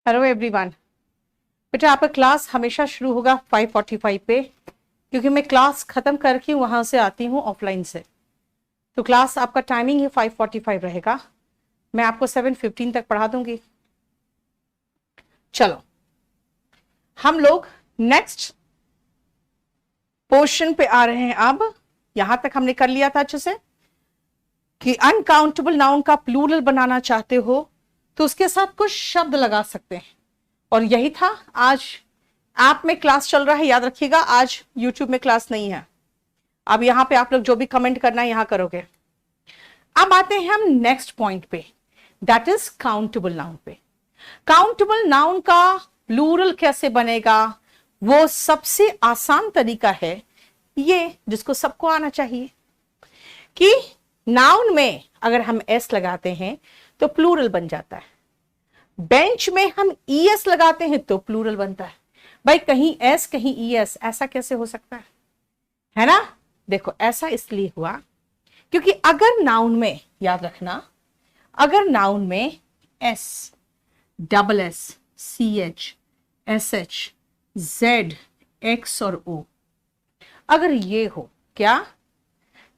Hello everyone. बेटा आपका class हमेशा शुरू होगा 5:45 पे, क्योंकि मैं क्लास खत्म करके वहां से आती हूँ ऑफलाइन से। तो क्लास आपका टाइमिंग ही 5:45 रहेगा। मैं आपको 7:15 तक पढ़ा दूंगी। चलो हम लोग नेक्स्ट पोर्शन पे आ रहे हैं। अब यहां तक हमने कर लिया था अच्छे से कि अनकाउंटेबल नाउन का प्लूरल बनाना चाहते हो तो उसके साथ कुछ शब्द लगा सकते हैं, और यही था आज ऐप में क्लास चल रहा है। याद रखिएगा, आज यूट्यूब में क्लास नहीं है। अब यहां पे आप लोग जो भी कमेंट करना है यहां करोगे। अब आते हैं हम नेक्स्ट पॉइंट पे, दैट इज काउंटेबल नाउन पे। काउंटेबल नाउन का प्लूरल कैसे बनेगा, वो सबसे आसान तरीका है ये, जिसको सबको आना चाहिए, कि नाउन में अगर हम एस लगाते हैं तो प्लूरल बन जाता है। बेंच में हम ईएस लगाते हैं तो प्लूरल बनता है। भाई कहीं एस कहीं ईएस, ऐसा कैसे हो सकता है ना? देखो ऐसा इसलिए हुआ क्योंकि अगर नाउन में, याद रखना, अगर नाउन में S, double S, C H, S H, Z, X और ओ, अगर ये हो, क्या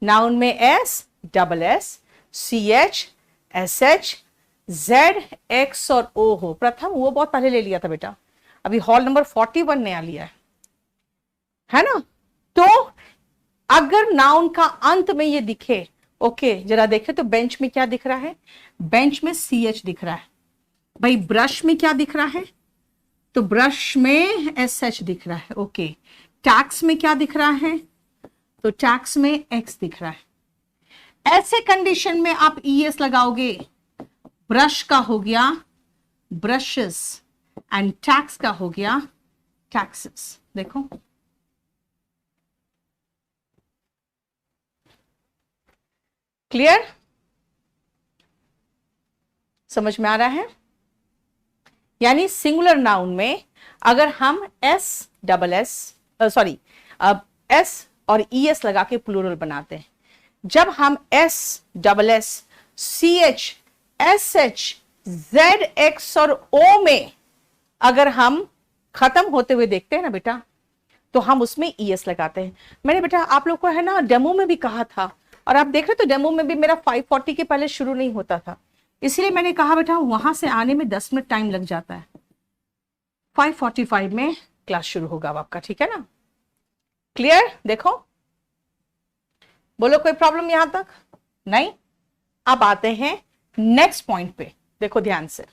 नाउन में S, double S, C H, S H, Z, X और ओ हो। प्रथम वो बहुत पहले ले लिया था बेटा, अभी हॉल नंबर 41 नया लिया है ना? तो अगर नाउन का अंत में ये दिखे, ओके जरा देखे तो बेंच में क्या दिख रहा है? बेंच में सी एच दिख रहा है। भाई ब्रश में क्या दिख रहा है? तो ब्रश में एस एच दिख रहा है। ओके, टैक्स में क्या दिख रहा है? तो टैक्स में एक्स दिख रहा है। ऐसे कंडीशन में आप ईएस लगाओगे, ब्रश का हो गया ब्रशेस एंड टैक्स का हो गया टैक्सेस। देखो क्लियर, समझ में आ रहा है? यानी सिंगुलर नाउन में अगर हम S, double S, sorry S और ईएस लगा के प्लूरल बनाते हैं, जब हम S, double S, C H, S H, Z, X और ओ में अगर हम खत्म होते हुए देखते हैं ना बेटा, तो हम उसमें ईएस लगाते हैं। मैंने बेटा आप लोग को है ना डेमो में भी कहा था, और आप देख रहे तो डेमो में भी मेरा 5:40 के पहले शुरू नहीं होता था, इसलिए मैंने कहा बेटा वहां से आने में 10 मिनट टाइम लग जाता है। 5:45 में क्लास शुरू होगा अब आपका, ठीक है ना? क्लियर? देखो बोलो कोई प्रॉब्लम यहां तक? नहीं। अब आते हैं नेक्स्ट पॉइंट पे। देखो ध्यान से,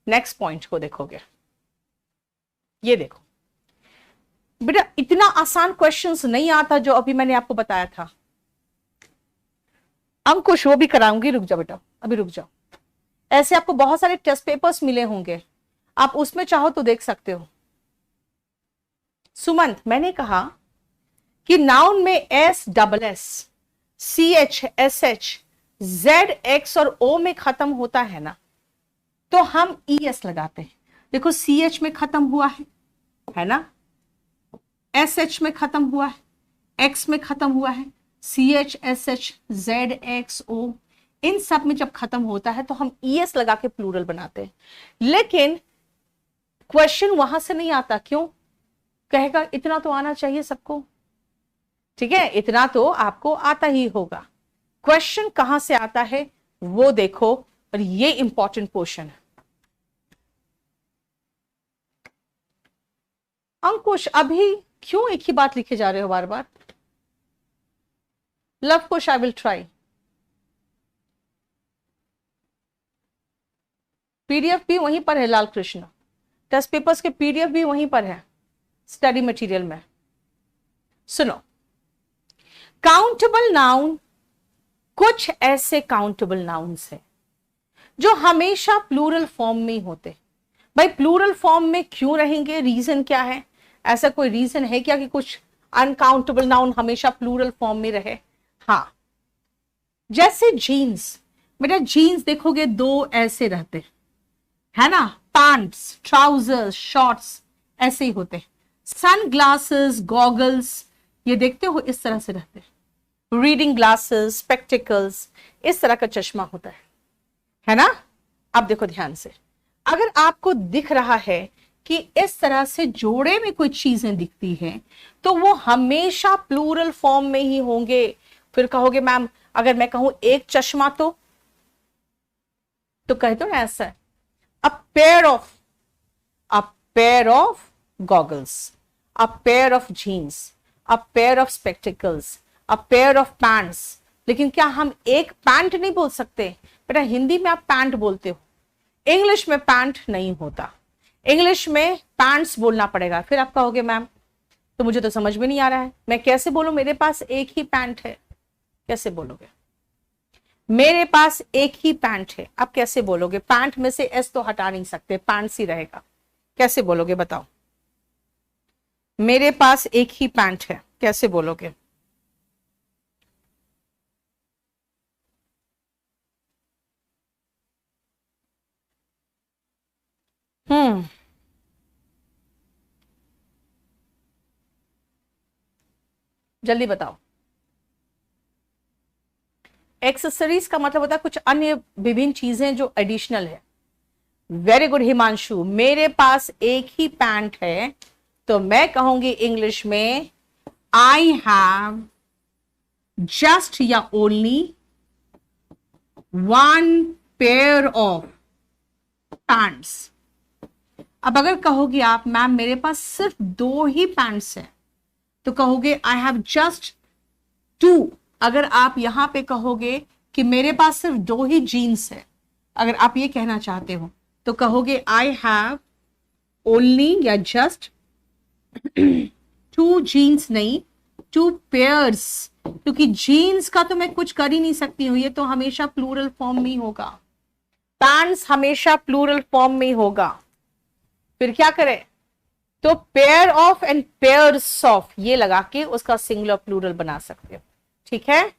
नेक्स्ट पॉइंट को देखोगे, ये देखो बेटा इतना आसान क्वेश्चंस नहीं आता जो अभी मैंने आपको बताया था। अंकुश वो भी कराऊंगी, रुक जाओ बेटा, अभी रुक जाओ। ऐसे आपको बहुत सारे टेस्ट पेपर्स मिले होंगे, आप उसमें चाहो तो देख सकते हो। सुमंत, मैंने कहा कि नाउन में S, double S, C H, S H, Z, X और ओ में खत्म होता है ना, तो हम ईएस लगाते हैं। देखो सी एच में खत्म हुआ है ना, एस एच में खत्म हुआ है, एक्स में खत्म हुआ है, C H, S H, Z, X, O, इन सब में जब खत्म होता है तो हम ईएस लगा के प्लूरल बनाते हैं। लेकिन क्वेश्चन वहां से नहीं आता, क्यों? कहेगा इतना तो आना चाहिए सबको, ठीक है, इतना तो आपको आता ही होगा। क्वेश्चन कहां से आता है वो देखो, और ये इंपॉर्टेंट पोर्शन है। अंकुश अभी क्यों एक ही बात लिखे जा रहे हो बार बार? Luv Kush, I will try. PDF भी वहीं पर है लाल कृष्ण, टेस्ट पेपर्स के पीडीएफ भी वहीं पर है स्टडी मटेरियल में। सुनो, काउंटेबल नाउन, कुछ ऐसे काउंटेबल नाउन्स हैं जो हमेशा प्लूरल फॉर्म में होते। भाई प्लूरल फॉर्म में क्यों रहेंगे, रीजन क्या है? ऐसा कोई रीजन है क्या कि कुछ अनकाउंटेबल नाउन हमेशा प्लूरल फॉर्म में रहे? हाँ, जैसे जीन्स, बेटा जीन्स देखोगे दो ऐसे रहते है ना, पैंट्स, ट्राउजर्स, शॉर्ट्स ऐसे ही होते हैं। सन ग्लासेस, गॉगल्स, ये देखते हो इस तरह से रहते हैं। रीडिंग ग्लासेस, स्पेक्टिकल्स, इस तरह का चश्मा होता है ना? अब देखो ध्यान से, अगर आपको दिख रहा है कि इस तरह से जोड़े में कोई चीजें दिखती हैं तो वो हमेशा प्लूरल फॉर्म में ही होंगे। फिर कहोगे मैम अगर मैं कहूं एक चश्मा तो कह दो ना ऐसा, a pair of, a pair of goggles, a pair of jeans, a pair of spectacles, a pair of pants। लेकिन क्या हम एक पैंट नहीं बोल सकते? बेटा हिंदी में आप पैंट बोलते हो, इंग्लिश में पैंट नहीं होता, इंग्लिश में पैंट्स बोलना पड़ेगा। फिर आप कहोगे मैम तो मुझे तो समझ में नहीं आ रहा है, मैं कैसे बोलूं मेरे पास एक ही पैंट है? कैसे बोलोगे? मेरे पास एक ही पैंट है, आप कैसे बोलोगे? पैंट में से एस तो हटा नहीं सकते, पैंट्स ही रहेगा। कैसे बोलोगे बताओ? मेरे पास एक ही पैंट है, कैसे बोलोगे? हम्म, जल्दी बताओ। एक्सेसरीज का मतलब होता है कुछ अन्य विभिन्न चीजें जो एडिशनल है। वेरी गुड हिमांशु, मेरे पास एक ही पैंट है तो मैं कहूंगी इंग्लिश में आई हैव जस्ट या only one pair of pants. अब अगर कहोगे आप मैम मेरे पास सिर्फ दो ही पैंट्स हैं तो कहोगे आई हैव जस्ट टू। अगर आप यहां पे कहोगे कि मेरे पास सिर्फ दो ही जीन्स है, अगर आप ये कहना चाहते हो तो कहोगे आई हैव ओनली या जस्ट टू जीन्स, नहीं टू पेयर्स, क्योंकि जीन्स का तो मैं कुछ कर ही नहीं सकती हूं, ये तो हमेशा प्लूरल फॉर्म में होगा। पैंट्स हमेशा प्लूरल फॉर्म में होगा। फिर क्या करें? तो pair of and pairs of ये लगा के उसका सिंगुलर प्लूरल बना सकते हो। ठीक है,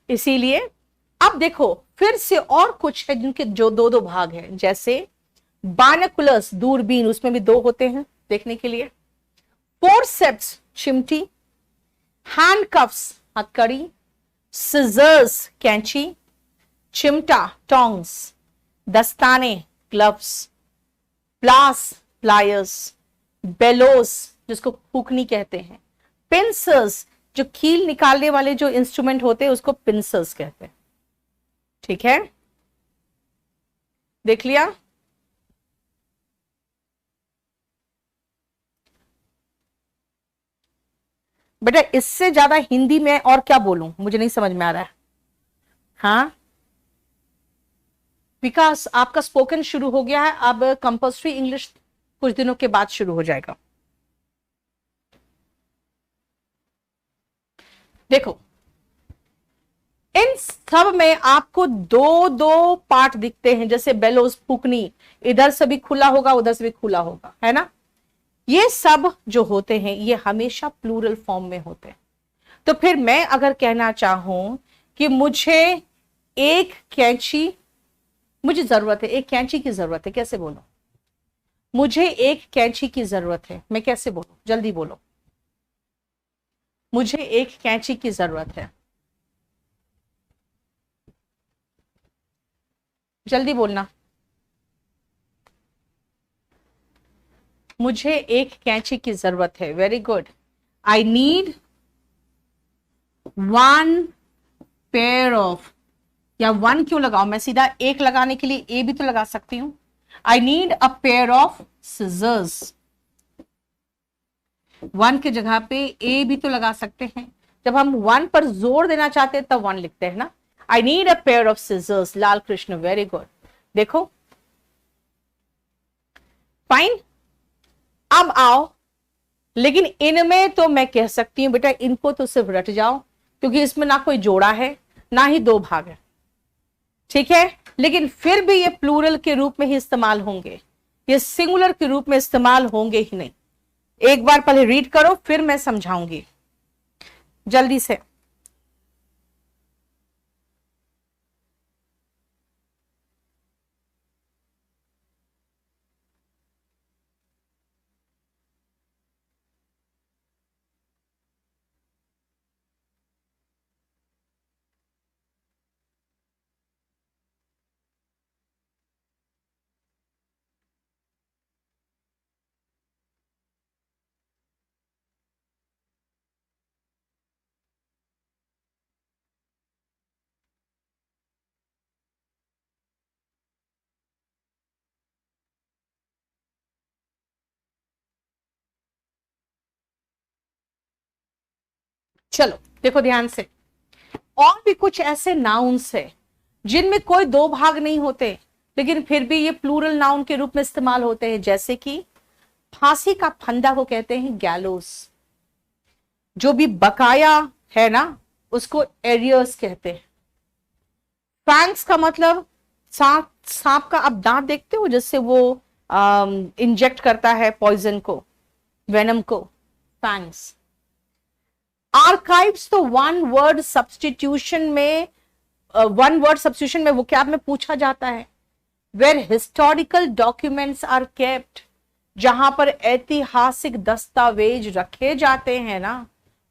इसीलिए अब देखो फिर से और कुछ है जिनके जो दो दो भाग हैं, जैसे बायनोकुलर्स दूरबीन, उसमें भी दो होते हैं देखने के लिए। फोरसेप्स चिमटी, हैंडकफ्स हथकड़ी, सिजर्स कैंची, चिमटा टोंग्स, दस्ताने ग्लव्स, प्लास प्लायर्स, बेलोस जिसको फूकनी कहते हैं, पिंसर्स जो कील निकालने वाले जो इंस्ट्रूमेंट होते हैं उसको पिंसर्स कहते हैं। ठीक है, देख लिया? बेटा इससे ज्यादा हिंदी में और क्या बोलूं, मुझे नहीं समझ में आ रहा है। हाँ विकास, आपका स्पोकन शुरू हो गया है, अब कंपल्सरी इंग्लिश कुछ दिनों के बाद शुरू हो जाएगा। देखो इन सब में आपको दो दो पार्ट दिखते हैं, जैसे बेलोस फूकनी, इधर से भी खुला होगा उधर से भी खुला होगा, है ना? ये सब जो होते हैं ये हमेशा प्लूरल फॉर्म में होते हैं। तो फिर मैं अगर कहना चाहूं कि मुझे एक कैंची, मुझे जरूरत है, एक कैंची की जरूरत है, कैसे बोलो? मुझे एक कैंची की जरूरत है, मैं कैसे बोलूं? जल्दी बोलो। मुझे एक कैंची की जरूरत है, जल्दी बोलना। मुझे एक कैंची की जरूरत है, very good. I need one pair of, या वन क्यों लगाओ, मैं सीधा एक लगाने के लिए ए भी तो लगा सकती हूं। I need a pair of scissors, one की जगह पे ए भी तो लगा सकते हैं, जब हम वन पर जोर देना चाहते हैं तब वन लिखते हैं ना। I need a pair of scissors, Lal Krishna, very good. देखो फाइन, अब आओ, लेकिन इनमें तो मैं कह सकती हूं बेटा इनको तो सिर्फ रट जाओ, क्योंकि इसमें ना कोई जोड़ा है ना ही दो भाग है। ठीक है, लेकिन फिर भी ये प्लूरल के रूप में ही इस्तेमाल होंगे, ये सिंगुलर के रूप में इस्तेमाल होंगे ही नहीं। एक बार पहले रीड करो फिर मैं समझाऊंगी जल्दी से। चलो देखो ध्यान से, और भी कुछ ऐसे नाउन्स है जिनमें कोई दो भाग नहीं होते लेकिन फिर भी ये प्लूरल नाउन के रूप में इस्तेमाल होते हैं। जैसे कि फांसी का फंदा को कहते हैं गैलोस, जो भी बकाया है ना उसको एरियर्स कहते हैं। फैंक्स का मतलब सांप, सांप का आप दांत देखते हो जिससे वो इंजेक्ट करता है पॉइजन को, वेनम को, फैंक्स। आर्काइव्स तो वन वर्ड सब्स्टिट्यूशन में वोकैब में पूछा जाता है। Where historical documents are kept, जहां पर ऐतिहासिक दस्तावेज रखे जाते हैं ना,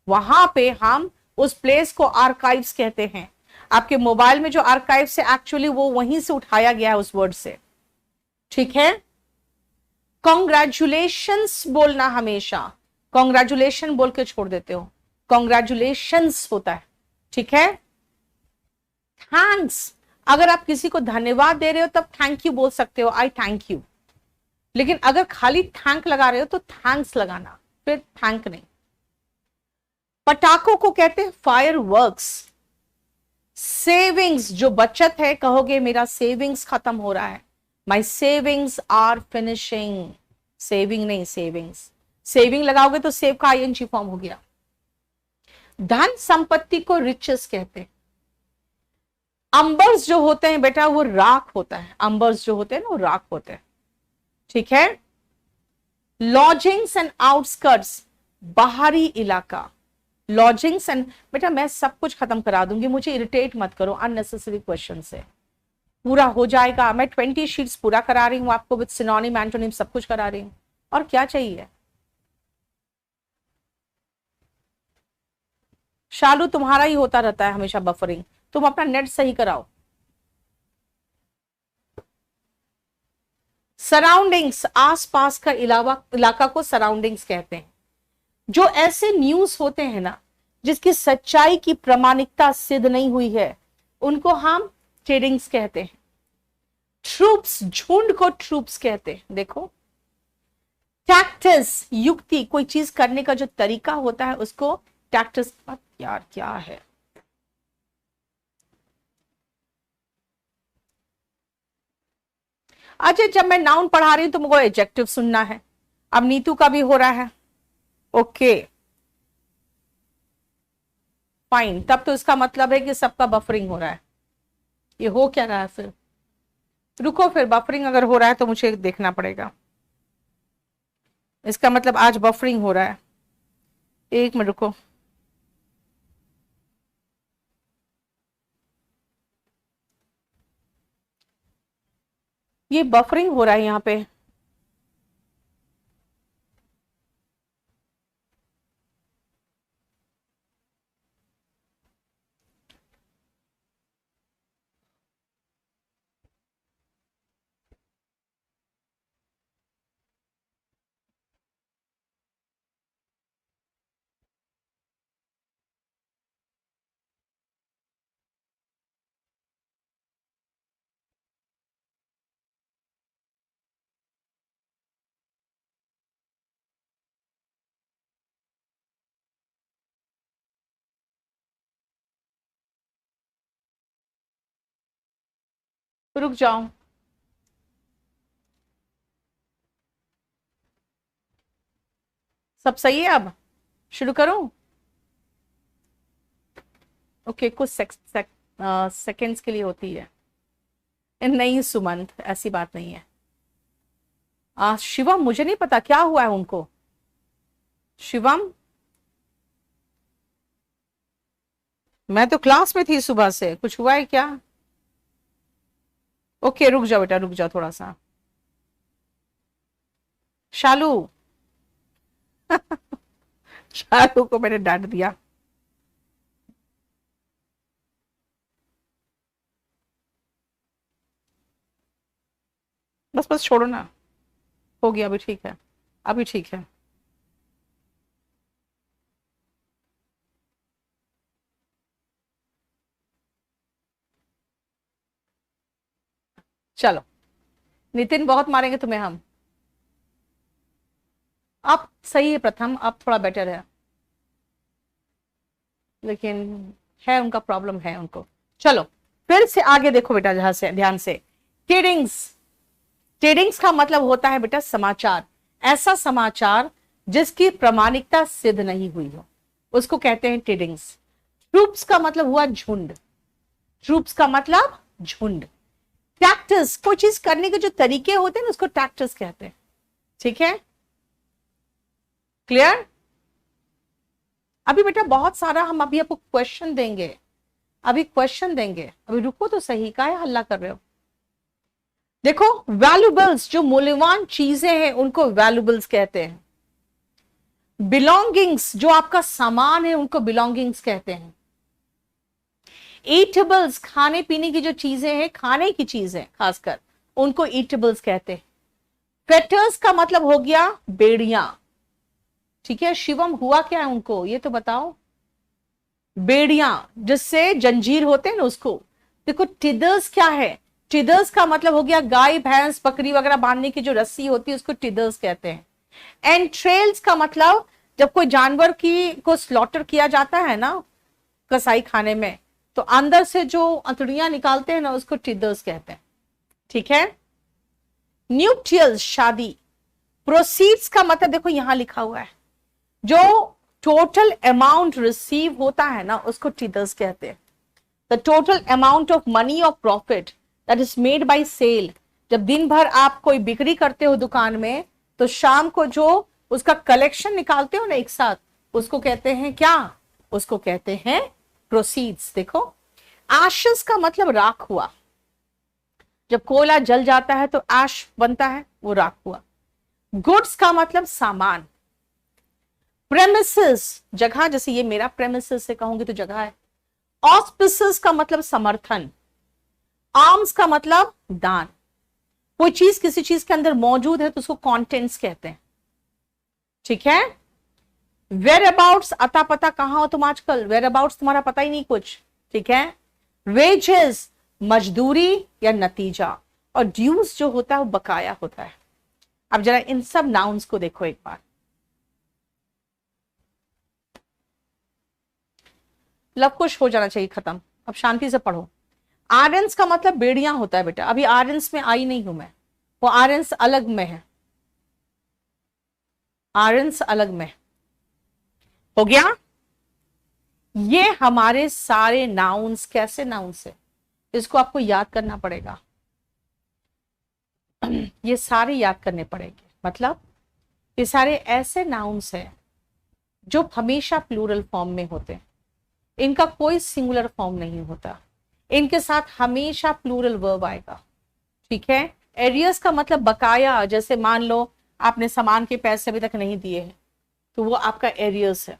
वहां पे हम उस प्लेस को आर्काइव्स कहते हैं। आपके मोबाइल में जो आर्काइव्स है एक्चुअली वो वहीं से उठाया गया है उस वर्ड से, ठीक है। कॉन्ग्रेचुलेशंस बोलना, हमेशा कॉन्ग्रेचुलेशन बोल के छोड़ देते हो, कॉन्ग्रेचुलेशंस होता है, ठीक है। थैंक्स, अगर आप किसी को धन्यवाद दे रहे हो तब थैंक यू बोल सकते हो, आई थैंक यू। लेकिन अगर खाली थैंक लगा रहे हो तो थैंक्स लगाना, फिर थैंक नहीं। पटाखों को कहते हैं फायर वर्क्स। सेविंग्स, जो बचत है, कहोगे मेरा सेविंग्स खत्म हो रहा है, my savings are finishing. Saving नहीं, सेविंग्स। सेविंग लगाओगे तो सेव का आईएनजी फॉर्म हो गया। धन संपत्ति को रिचेस कहते हैं। अंबर्स जो होते हैं बेटा वो राख होता है, अंबर्स जो होते हैं ना वो राख होते हैं, ठीक है। लॉजिंग्स एंड आउटस्कर्ट्स, बाहरी इलाका। लॉजिंग्स एंड, बेटा मैं सब कुछ खत्म करा दूंगी, मुझे इरिटेट मत करो अननेसेसरी क्वेश्चन से, पूरा हो जाएगा। मैं 20 शीट्स पूरा करा रही हूं आपको विद सिनोनिम एंटोनिम सब कुछ करा रही हूं, और क्या चाहिए। शालू तुम्हारा ही होता रहता है हमेशा बफरिंग, तुम अपना नेट सही कराओ। सराउंडिंग्स, आसपास का इलाका को सराउंडिंग्स कहते हैं। जो ऐसे न्यूज होते हैं ना जिसकी सच्चाई की प्रामाणिकता सिद्ध नहीं हुई है उनको हम ट्रेडिंग्स कहते हैं। ट्रूप्स, झुंड को ट्रूप्स कहते हैं। देखो, टैक्टिस, युक्ति, कोई चीज करने का जो तरीका होता है उसको टैक्टिस। यार क्या है, अच्छा जब मैं नाउन पढ़ा रही हूं तो मुझको एडजेक्टिव सुनना है। अब नीतू का भी हो रहा है, ओके फाइन, तब तो इसका मतलब है कि सबका बफरिंग हो रहा है। ये हो क्या रहा है फिर, रुको, फिर बफरिंग अगर हो रहा है तो मुझे देखना पड़ेगा। इसका मतलब आज बफरिंग हो रहा है, एक मिनट रुको। ये बफरिंग हो रहा है यहाँ पे, रुक जाओ। सब सही है, अब शुरू करूं। ओके, कुछ सेकंड्स के लिए होती है। नहीं सुमंत, ऐसी बात नहीं है। शिवम, मुझे नहीं पता क्या हुआ है उनको। शिवम, मैं तो क्लास में थी सुबह से, कुछ हुआ है क्या। ओके रुक जाओ बेटा, रुक जाओ थोड़ा सा। शालू शालू को मैंने डांट दिया। बस बस छोड़ो ना, हो गया, अभी ठीक है, अभी ठीक है। चलो, नितिन बहुत मारेंगे तुम्हें हम। अब सही है प्रथम, अब थोड़ा बेटर है। लेकिन है उनका प्रॉब्लम है उनको। चलो फिर से आगे देखो बेटा, जहां से ध्यान से। टिडिंग्स, टिडिंग्स का मतलब होता है बेटा समाचार, ऐसा समाचार जिसकी प्रामाणिकता सिद्ध नहीं हुई हो, उसको कहते हैं टिडिंग्स। ट्रूप्स का मतलब हुआ झुंड, ट्रूप्स का मतलब झुंड। टैक्टिस, कोई चीज करने के जो तरीके होते हैं ना, उसको टैक्टिस कहते हैं। ठीक है, क्लियर? अभी बेटा बहुत सारा हम अभी आपको क्वेश्चन देंगे, अभी क्वेश्चन देंगे, अभी रुको तो सही, काहे हल्ला कर रहे हो? देखो वैल्यूबल्स, जो मूल्यवान चीजें हैं उनको वैल्यूबल्स कहते हैं। बिलोंगिंग्स, जो आपका सामान है उनको बिलोंगिंग्स कहते हैं। ईटेबल्स, खाने पीने की जो चीजें हैं, खाने की चीजें खासकर, उनको ईटेबल्स कहते हैं। फेटर्स का मतलब हो गया बेड़ियां। ठीक है, शिवम हुआ क्या है उनको ये तो बताओ? बेड़ियां, जिससे जंजीर होते हैं ना उसको। देखो टिदर्स क्या है? टिदर्स का मतलब हो गया गाय भैंस बकरी वगैरह बांधने की जो रस्सी होती है उसको टिदर्स कहते हैं। एंट्रेल्स का मतलब जब कोई जानवर की को स्लॉटर किया जाता है ना कसाई खाने में, तो अंदर से जो अंतड़ियां निकालते हैं ना उसको टिदर्स कहते हैं। ठीक है, न्यूक्टियल्स, शादी। प्रोसीड्स का मतलब देखो यहां लिखा हुआ है, जो टोटल अमाउंट रिसीव होता है ना उसको टिदर्स कहते हैं। The total amount of money और profit that is made by sale. जब दिन भर आप कोई बिक्री करते हो दुकान में, तो शाम को जो उसका कलेक्शन निकालते हो ना एक साथ, उसको कहते हैं क्या? उसको कहते हैं प्रोसीड्स। देखो एशेस का मतलब राख हुआ, जब कोयला जल जाता है तो ऐश बनता है, वो राख हुआ। गुड्स का मतलब सामान। प्रेमिसेस, जगह, जैसे ये मेरा प्रेमिसेस से कहूंगी तो जगह है। ऑस्पिसेस का मतलब समर्थन। आर्म्स का मतलब दान। कोई चीज किसी चीज के अंदर मौजूद है तो उसको कंटेंट्स कहते हैं। ठीक है, वेयर अबाउट्स, अता पता कहां हो तुम आजकल, वेयर अबाउट्स तुम्हारा पता ही नहीं कुछ। ठीक है, वेजेस, मजदूरी या नतीजा, और ड्यूज जो होता है वो बकाया होता है। अब जरा इन सब नाउन्स को देखो एक बार। लव कुश हो जाना चाहिए खत्म, अब शांति से पढ़ो। आर्यंस का मतलब बेड़ियां होता है बेटा, अभी आर्यंस में आई नहीं हूं मैं, वो आर्यंस अलग में है, आर्यंस अलग में। हो गया? ये हमारे सारे नाउन्स कैसे नाउन्स है, इसको आपको याद करना पड़ेगा। ये सारे याद करने पड़ेंगे, मतलब ये सारे ऐसे नाउन्स हैं जो हमेशा प्लूरल फॉर्म में होते हैं, इनका कोई सिंगुलर फॉर्म नहीं होता, इनके साथ हमेशा प्लूरल वर्ब आएगा। ठीक है, एरियस का मतलब बकाया, जैसे मान लो आपने सामान के पैसे अभी तक नहीं दिए हैं तो वो आपका एरियस है।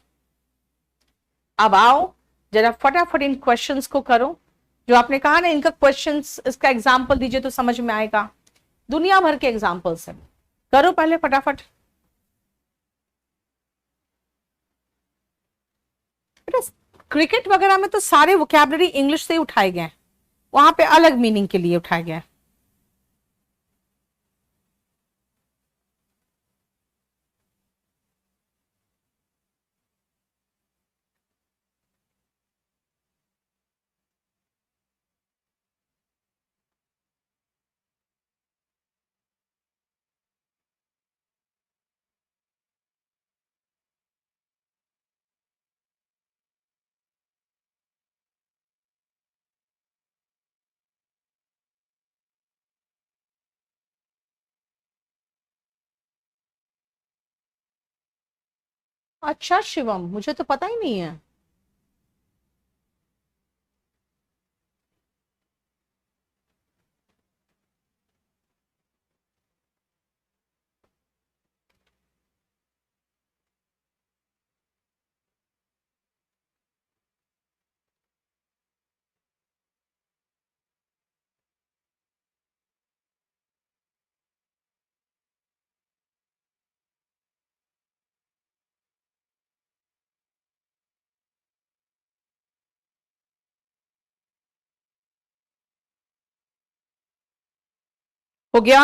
अब आओ जरा फटाफट इन क्वेश्चंस को करो, जो आपने कहा ना इनका क्वेश्चंस, इसका एग्जाम्पल दीजिए तो समझ में आएगा। दुनिया भर के एग्जाम्पल्स हैं, करो पहले फटाफट। क्रिकेट वगैरह में तो सारे वोकैबुलरी इंग्लिश से ही उठाए गए हैं, वहां पे अलग मीनिंग के लिए उठाए गए हैं। अच्छा शिवम, मुझे तो पता ही नहीं है। हो गया?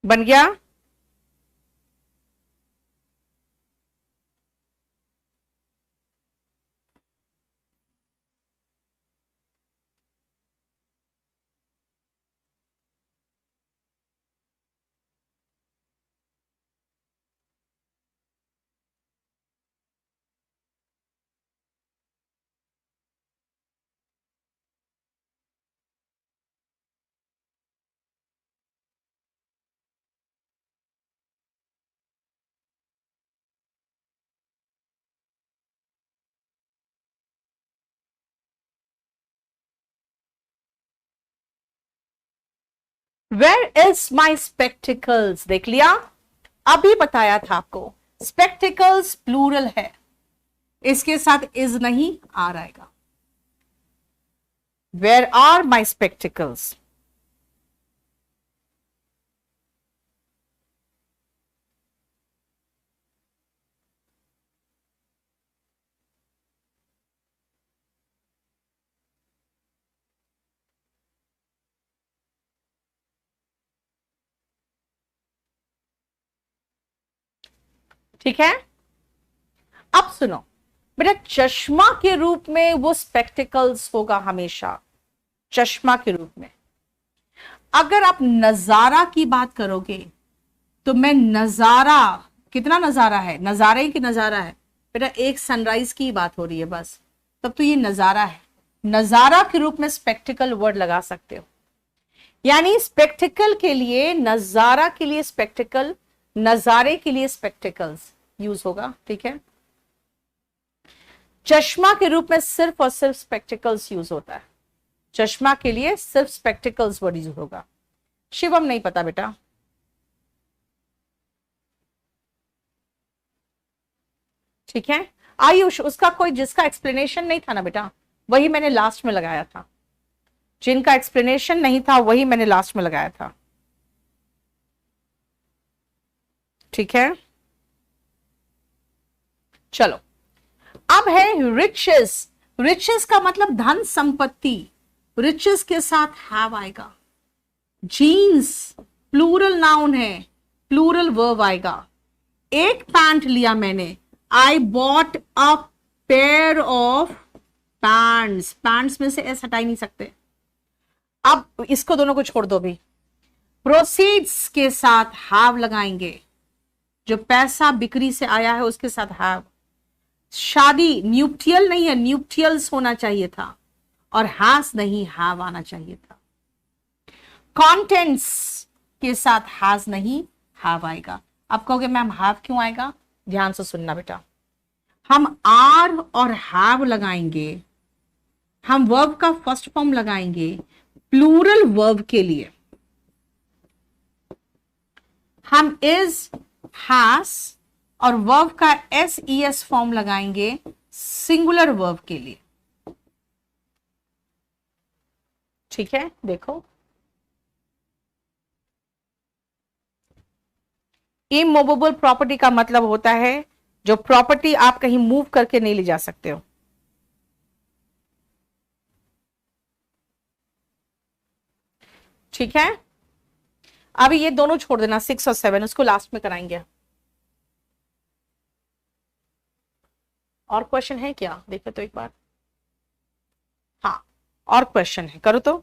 बन गया? वेयर इज माई स्पेक्टिकल्स, देख लिया, अभी बताया था आपको, स्पेक्टिकल्स प्लूरल है, इसके साथ इज नहीं आ रहेगा। वेयर आर माई स्पेक्टिकल्स, ठीक है। अब सुनो बेटा, चश्मा के रूप में वो स्पेक्टिकल्स होगा हमेशा, चश्मा के रूप में। अगर आप नजारा की बात करोगे तो मैं नजारा, कितना नजारा है, नजारा ही कि नजारा है बेटा, एक सनराइज की बात हो रही है बस, तब तो ये नजारा है। नजारा के रूप में स्पेक्टिकल वर्ड लगा सकते हो, यानी स्पेक्टिकल के लिए, नजारा के लिए स्पेक्टिकल, नजारे के लिए स्पेक्टिकल्स यूज होगा, ठीक है। चश्मा के रूप में सिर्फ और सिर्फ स्पेक्टिकल्स यूज होता है, चश्मा के लिए सिर्फ स्पेक्टिकल्स वर्ड यूज होगा। शिवम नहीं पता बेटा, ठीक है। आयुष, उसका कोई जिसका एक्सप्लेनेशन नहीं था ना बेटा, वही मैंने लास्ट में लगाया था, जिनका एक्सप्लेनेशन नहीं था वही मैंने लास्ट में लगाया था, ठीक है। चलो, अब है रिचेस। रिचेस का मतलब धन संपत्ति, रिचेस के साथ हैव आएगा। जीन्स प्लूरल नाउन है, प्लूरल वर्ब आएगा। एक पैंट लिया मैंने, I bought a pair of pants, pants में से एस हटा ही नहीं सकते। अब इसको दोनों को छोड़ दो भी, प्रोसीड्स के साथ हैव लगाएंगे, जो पैसा बिक्री से आया है उसके साथ हैव। शादी न्यूप्टियल नहीं है, न्यूप्टियल्स होना चाहिए था, और हैज नहीं, हैव आना चाहिए था। कंटेंट्स के साथ हैज नहीं, हैव आएगा। अब कहोगे मैम हैव क्यों आएगा, ध्यान से सुनना बेटा, हम आर और हैव लगाएंगे, हम वर्ब का फर्स्ट फॉर्म लगाएंगे प्लूरल वर्ब के लिए, हम इज, हैज और वर्ब का एस ई एस फॉर्म लगाएंगे सिंगुलर वर्ब के लिए, ठीक है। देखो, इमूवेबल प्रॉपर्टी का मतलब होता है जो प्रॉपर्टी आप कहीं मूव करके नहीं ले जा सकते हो, ठीक है। अभी ये दोनों छोड़ देना, 6 और 7 उसको लास्ट में कराएंगे। और क्वेश्चन है क्या, देखो तो एक बार, हाँ और क्वेश्चन है, करो तो।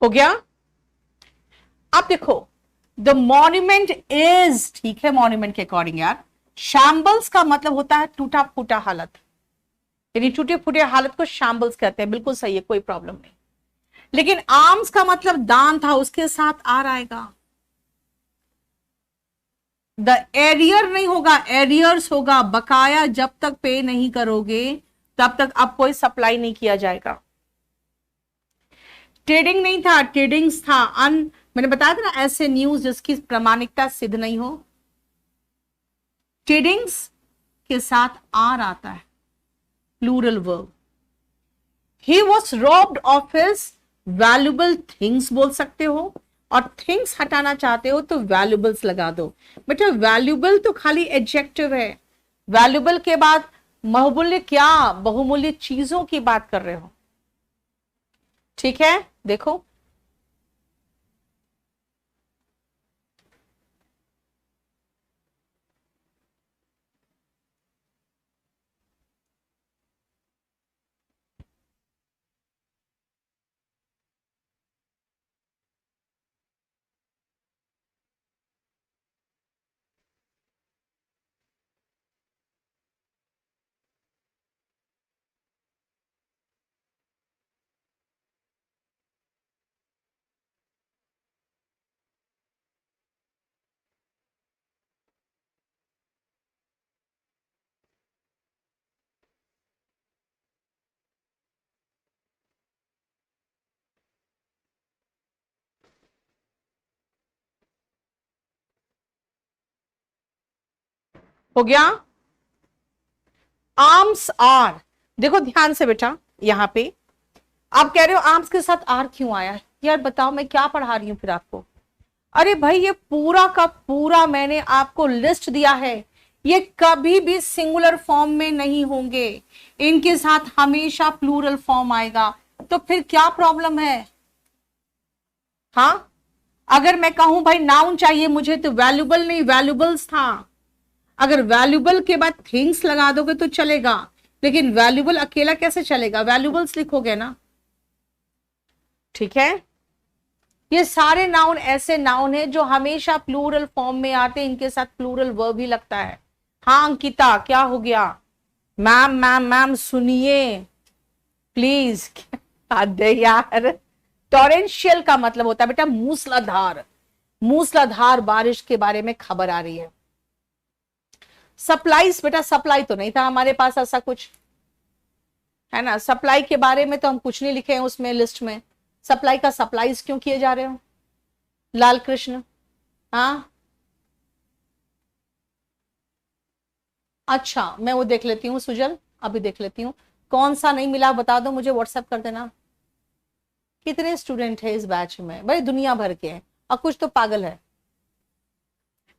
हो गया। अब देखो, द मॉन्यूमेंट इज, ठीक है, मॉन्यूमेंट के अकॉर्डिंग यार, शैम्बल्स का मतलब होता है टूटा फूटा हालत, यानी टूटे फूटे हालत को शैम्बल्स कहते हैं, बिल्कुल सही है, कोई प्रॉब्लम नहीं। लेकिन आर्म्स का मतलब दान था, उसके साथ आर आएगा। द एरियर नहीं होगा, एरियर्स होगा, बकाया जब तक पे नहीं करोगे तब तक अब कोई सप्लाई नहीं किया जाएगा। ट्रेडिंग नहीं था, ट्रेडिंग्स था। मैंने बताया था ना, ऐसे न्यूज जिसकी प्रामाणिकता सिद्ध नहीं हो, ट्रेडिंग्स के साथ आर आता है, plural verb. He was robbed of his valuable things बोल सकते हो, और थिंग्स हटाना चाहते हो तो वैल्यूबल्स लगा दो। बेटा वैल्यूबल तो खाली एडजेक्टिव है, वैल्यूबल के बाद बहुमूल्य, क्या बहुमूल्य चीजों की बात कर रहे हो, ठीक है। देखो, हो गया। आर्म्स आर, देखो ध्यान से बेटा, यहां पे आप कह रहे हो आर्म्स के साथ आर क्यों आया, यार बताओ मैं क्या पढ़ा रही हूं फिर आपको। अरे भाई, ये पूरा का पूरा मैंने आपको लिस्ट दिया है, ये कभी भी सिंगुलर फॉर्म में नहीं होंगे, इनके साथ हमेशा प्लूरल फॉर्म आएगा, तो फिर क्या प्रॉब्लम है। हाँ, अगर मैं कहूं भाई नाउन चाहिए मुझे, तो वैल्यूबल नहीं वैल्यूबल्स था। अगर वैल्यूबल के बाद थिंग्स लगा दोगे तो चलेगा, लेकिन वैल्यूबल अकेला कैसे चलेगा, वैल्यूबल्स लिखोगे ना, ठीक है। ये सारे नाउन ऐसे नाउन है जो हमेशा प्लूरल फॉर्म में आते हैं, इनके साथ प्लूरल वर्ब ही लगता है। हाँ अंकिता, क्या हो गया। मैम मैम मैम सुनिए प्लीज। अरे यार, टॉरेंशियल का मतलब होता है बेटा मूसलाधार, मूसलाधार बारिश के बारे में खबर आ रही है। सप्लाईज, बेटा सप्लाई तो नहीं था हमारे पास ऐसा कुछ, है ना, सप्लाई के बारे में तो हम कुछ नहीं लिखे हैं उसमें लिस्ट में। सप्लाई का सप्लाईज क्यों किए जा रहे हो लाल कृष्ण। हाँ, अच्छा मैं वो देख लेती हूँ सुजल, अभी देख लेती हूँ, कौन सा नहीं मिला बता दो मुझे, व्हाट्सएप कर देना। कितने स्टूडेंट है इस बैच में, भाई दुनिया भर के हैं, और कुछ तो पागल है।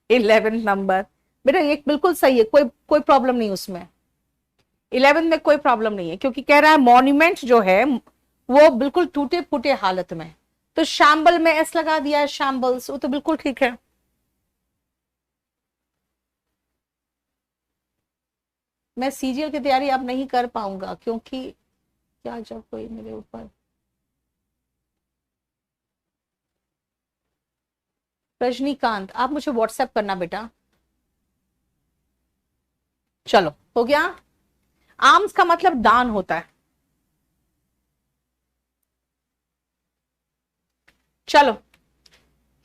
11 नंबर, बेटा ये बिल्कुल सही है, कोई कोई प्रॉब्लम नहीं उसमें, 11 में कोई प्रॉब्लम नहीं है, क्योंकि कह रहा है मॉन्यूमेंट जो है वो बिल्कुल टूटे फूटे हालत में, तो शैम्बल में एस लगा दिया है, शैम्बल्स, वो तो बिल्कुल ठीक है। मैं सीजीएल की तैयारी अब नहीं कर पाऊंगा, क्योंकि क्या जब कोई मेरे ऊपर, रजनीकांत आप मुझे व्हाट्सएप करना बेटा। चलो हो गया। आर्म्स का मतलब दान होता है। चलो,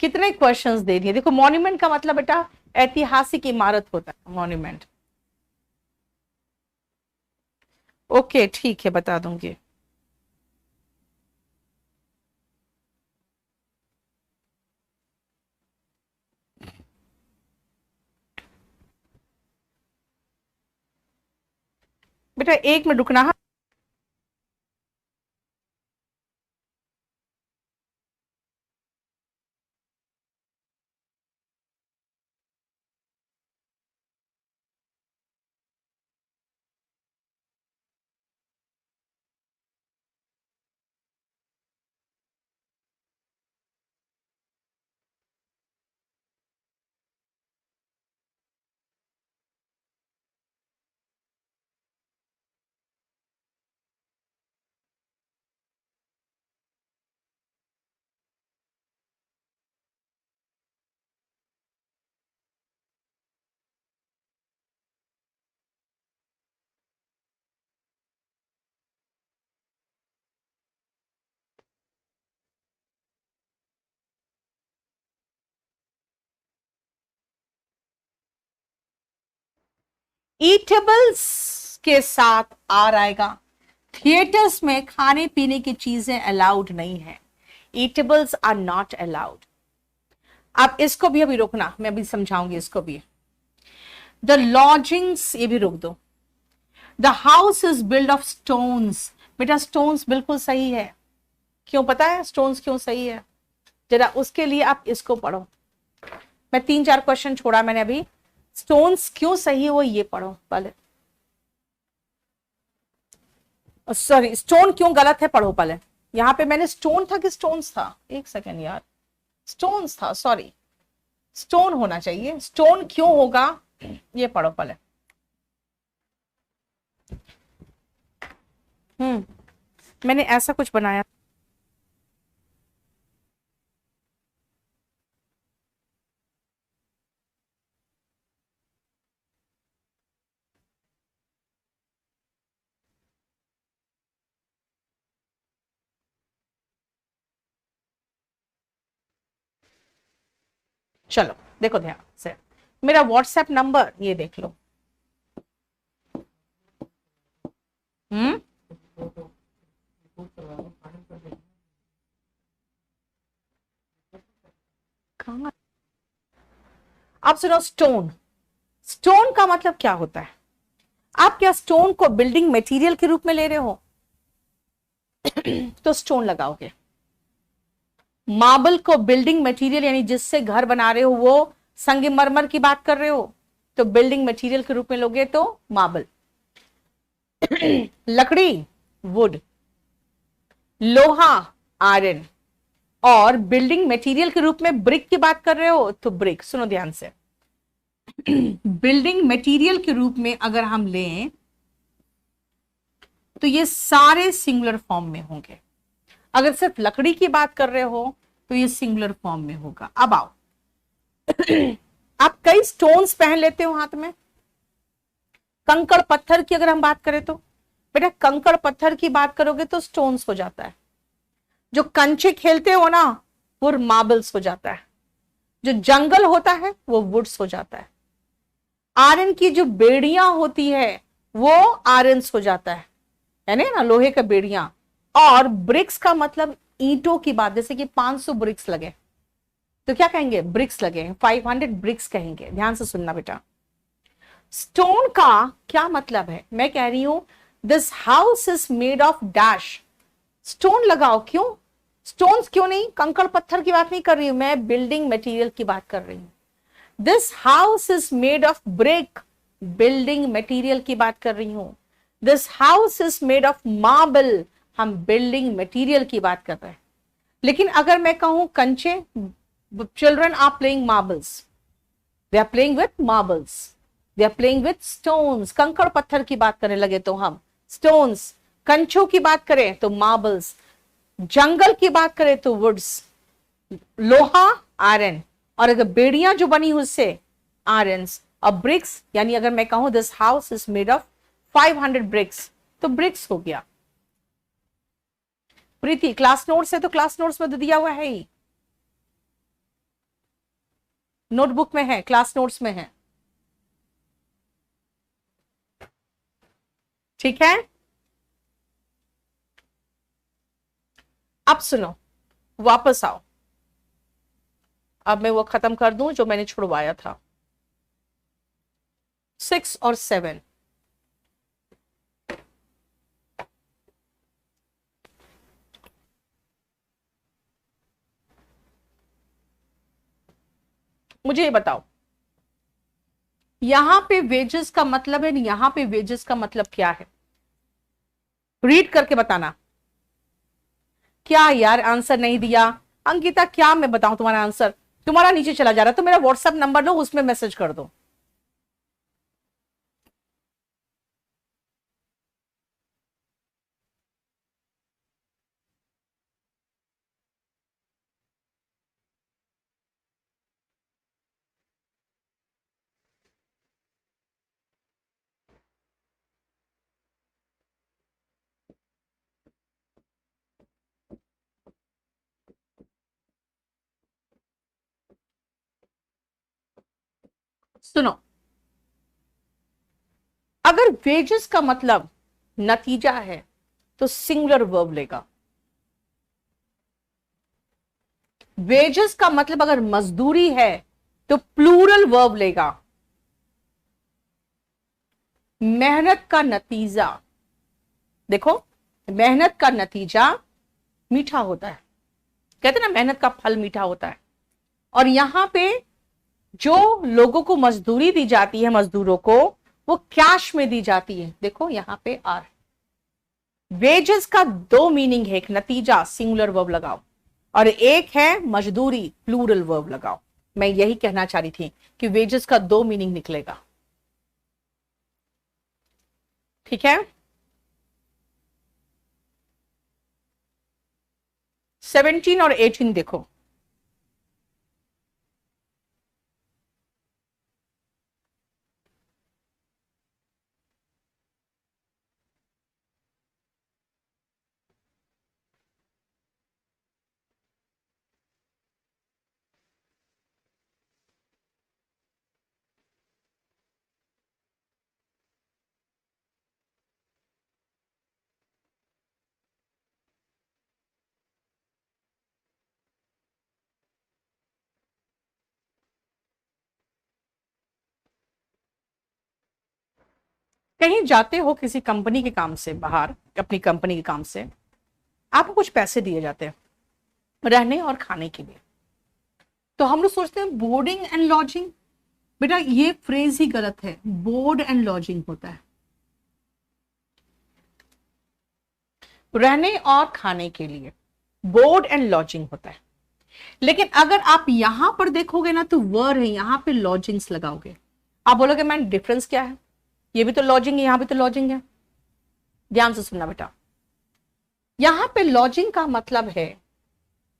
कितने क्वेश्चंस दे दिए, देखो मॉन्यूमेंट का मतलब बेटा ऐतिहासिक इमारत होता है मॉन्यूमेंट। ओके ठीक है, बता दूंगी। बेटा 1 मिनट रुकना। ईटेबल्स के साथ आर आएगा। थिएटर्स में खाने पीने की चीजें अलाउड नहीं है, ईटेबल्स आर नॉट अलाउड। आप इसको भी अभी रोकना, मैं अभी समझाऊंगी इसको भी। द लॉजिंग्स, ये भी रोक दो। The house is build of stones, बेटा स्टोन्स बिल्कुल सही है। क्यों पता है स्टोन्स क्यों सही है? जरा उसके लिए आप इसको पढ़ो। मैं 3-4 क्वेश्चन छोड़ा मैंने अभी, स्टोन्स क्यों सही है वो ये पढ़ो पहले। सॉरी, स्टोन क्यों गलत है पढ़ो पहले। यहां पे मैंने स्टोन था कि स्टोन्स था, एक सेकेंड यार, स्टोन्स था, सॉरी, स्टोन होना चाहिए, स्टोन क्यों होगा ये पढ़ो पहले। मैंने ऐसा कुछ बनाया। चलो देखो ध्यान से, मेरा व्हाट्सएप नंबर ये देख लो। हम्म कहाँ? आप सुनो, स्टोन, स्टोन का मतलब क्या होता है? आप क्या स्टोन को बिल्डिंग मटेरियल के रूप में ले रहे हो? तो स्टोन लगाओगे। मार्बल को बिल्डिंग मटेरियल यानी जिससे घर बना रहे हो वो संगमरमर की बात कर रहे हो तो बिल्डिंग मटेरियल के रूप में लोगे तो मार्बल। लकड़ी वुड, लोहा आयरन, और बिल्डिंग मटेरियल के रूप में ब्रिक की बात कर रहे हो तो ब्रिक। सुनो ध्यान से, बिल्डिंग मटेरियल के रूप में अगर हम लें तो ये सारे सिंगुलर फॉर्म में होंगे। अगर सिर्फ लकड़ी की बात कर रहे हो तो ये सिंगुलर फॉर्म में होगा। अब आओ, आप कई स्टोन्स पहन लेते हो हाथ में। कंकड़ पत्थर की अगर हम बात करें तो बेटा कंकड़ पत्थर की बात करोगे तो स्टोन्स हो जाता है। जो कंचे खेलते हो ना वो मार्बल्स हो जाता है। जो जंगल होता है वो वुड्स हो जाता है। आयरन की जो बेड़ियां होती है वो आयरन्स हो जाता है, यानी ना लोहे का बेड़ियां। और ब्रिक्स का मतलब ईंटों की बात, जैसे कि 500 ब्रिक्स लगे तो क्या कहेंगे? ब्रिक्स लगे, 500 ब्रिक्स कहेंगे। ध्यान से सुनना बेटा, स्टोन का क्या मतलब है? मैं कह रही हूं this house is made of dash, stone लगाओ। क्यों स्टोन्स क्यों नहीं? कंकड़ पत्थर की बात नहीं कर रही हूं मैं, बिल्डिंग मटेरियल की बात कर रही हूं। This house is made of brick, building material की बात कर रही हूं। This house is made of marble, हम बिल्डिंग मटेरियल की बात कर रहे हैं। लेकिन अगर मैं कहूं कंचे, children are playing marbles, they are playing with marbles, they are playing with stones. कंकड़ पत्थर की बात करने लगे तो हम स्टोन्स, कंचों की बात करें तो मार्बल्स, जंगल की बात करें तो वुड्स, लोहा आयरन, और अगर बेड़ियां जो बनी उससे आयरन्स, और ब्रिक्स यानी अगर मैं कहूं this house is made of 500 bricks तो ब्रिक्स हो गया। प्रीति क्लास नोट्स है तो क्लास नोट्स में तो दिया हुआ है ही, नोटबुक में है, क्लास नोट्स में है, ठीक है। अब सुनो, वापस आओ, अब मैं वो खत्म कर दूं जो मैंने छुड़वाया था, 6 और 7। मुझे ये बताओ, यहां पे वेजेस का मतलब है, यहां पे वेजेस का मतलब क्या है? रीड करके बताना। क्या यार आंसर नहीं दिया? अंकिता क्या मैं बताऊं तुम्हारा आंसर? तुम्हारा नीचे चला जा रहा है, तो मेरा व्हाट्सएप नंबर लो, उसमें मैसेज कर दो। सुनो, वेजेस का मतलब नतीजा है तो सिंगुलर वर्ब लेगा। वेजेस का मतलब अगर मजदूरी है तो प्लूरल वर्ब लेगा। मेहनत का नतीजा, देखो मेहनत का नतीजा मीठा होता है, कहते ना मेहनत का फल मीठा होता है। और यहां पे जो लोगों को मजदूरी दी जाती है, मजदूरों को, वो कैश में दी जाती है। देखो यहां पे आर। वेजेस का दो मीनिंग है, एक नतीजा सिंगुलर वर्ब लगाओ, और एक है मजदूरी प्लूरल वर्ब लगाओ। मैं यही कहना चाह रही थी कि वेजेस का दो मीनिंग निकलेगा। ठीक है, 17 और 18 देखो। कहीं जाते हो किसी कंपनी के काम से, बाहर अपनी कंपनी के काम से, आपको कुछ पैसे दिए जाते हैं रहने और खाने के लिए। तो हम लोग सोचते हैं बोर्डिंग एंड लॉजिंग। बेटा ये फ्रेज ही गलत है, बोर्ड एंड लॉजिंग होता है, रहने और खाने के लिए बोर्ड एंड लॉजिंग होता है। लेकिन अगर आप यहां पर देखोगे ना तो वर है, यहां पे लॉजिंग्स लगाओगे। आप बोलोगे मैम डिफरेंस क्या है, ये भी तो लॉजिंग है, यहां भी तो लॉजिंग है। ध्यान से सुनना बेटा, यहां पे लॉजिंग का मतलब है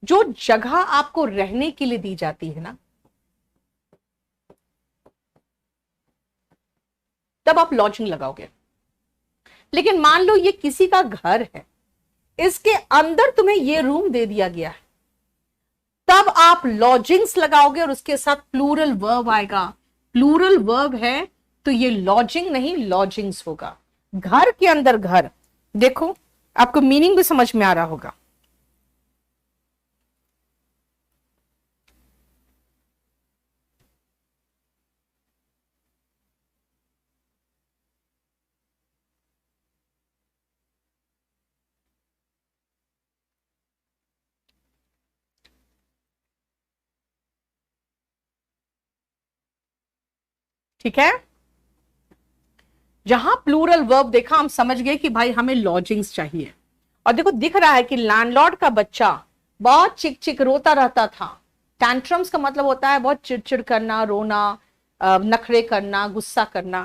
जो जगह आपको रहने के लिए दी जाती है ना, तब आप लॉजिंग लगाओगे। लेकिन मान लो ये किसी का घर है, इसके अंदर तुम्हें ये रूम दे दिया गया है, तब आप लॉजिंग्स लगाओगे और उसके साथ प्लूरल वर्ब आएगा। प्लूरल वर्ब है तो ये लॉजिंग नहीं लॉजिंग्स होगा। घर के अंदर घर। देखो आपको मीनिंग भी समझ में आ रहा होगा। ठीक है, जहां प्लूरल वर्ब देखा हम समझ गए कि भाई हमें लॉजिंग्स चाहिए। और देखो दिख रहा है कि लैंडलॉर्ड का बच्चा बहुत चिक चिक रोता रहता था। टैंट्रम्स का मतलब होता है बहुत चिड़चिड़ करना, रोना, नखरे करना, गुस्सा करना।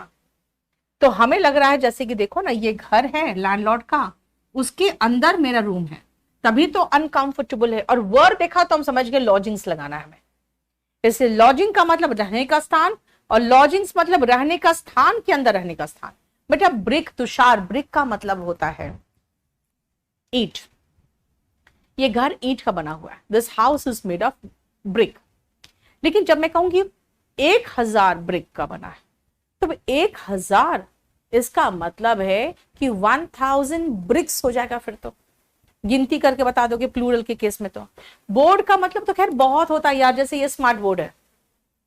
तो हमें लग रहा है जैसे कि देखो ना ये घर है लैंडलॉर्ड का, उसके अंदर मेरा रूम है, तभी तो अनकंफर्टेबल है। और वर्ड देखा तो हम समझ गए लॉजिंग्स लगाना है हमें। इसलिए लॉजिंग का मतलब रहने का स्थान, और लॉजिंग्स मतलब रहने का स्थान के अंदर रहने का स्थान। बेटा ब्रिक, तुषार, ब्रिक का मतलब होता है ईंट। ये घर ईंट का बना हुआ है, this house is made of brick. लेकिन जब मैं कहूंगी 1000 ब्रिक का बना है, तो 1000 इसका मतलब है कि 1000 ब्रिक्स हो जाएगा। फिर तो गिनती करके बता दोगे प्लूरल के केस में। तो बोर्ड का मतलब तो खैर बहुत होता है यार, जैसे ये स्मार्ट बोर्ड है,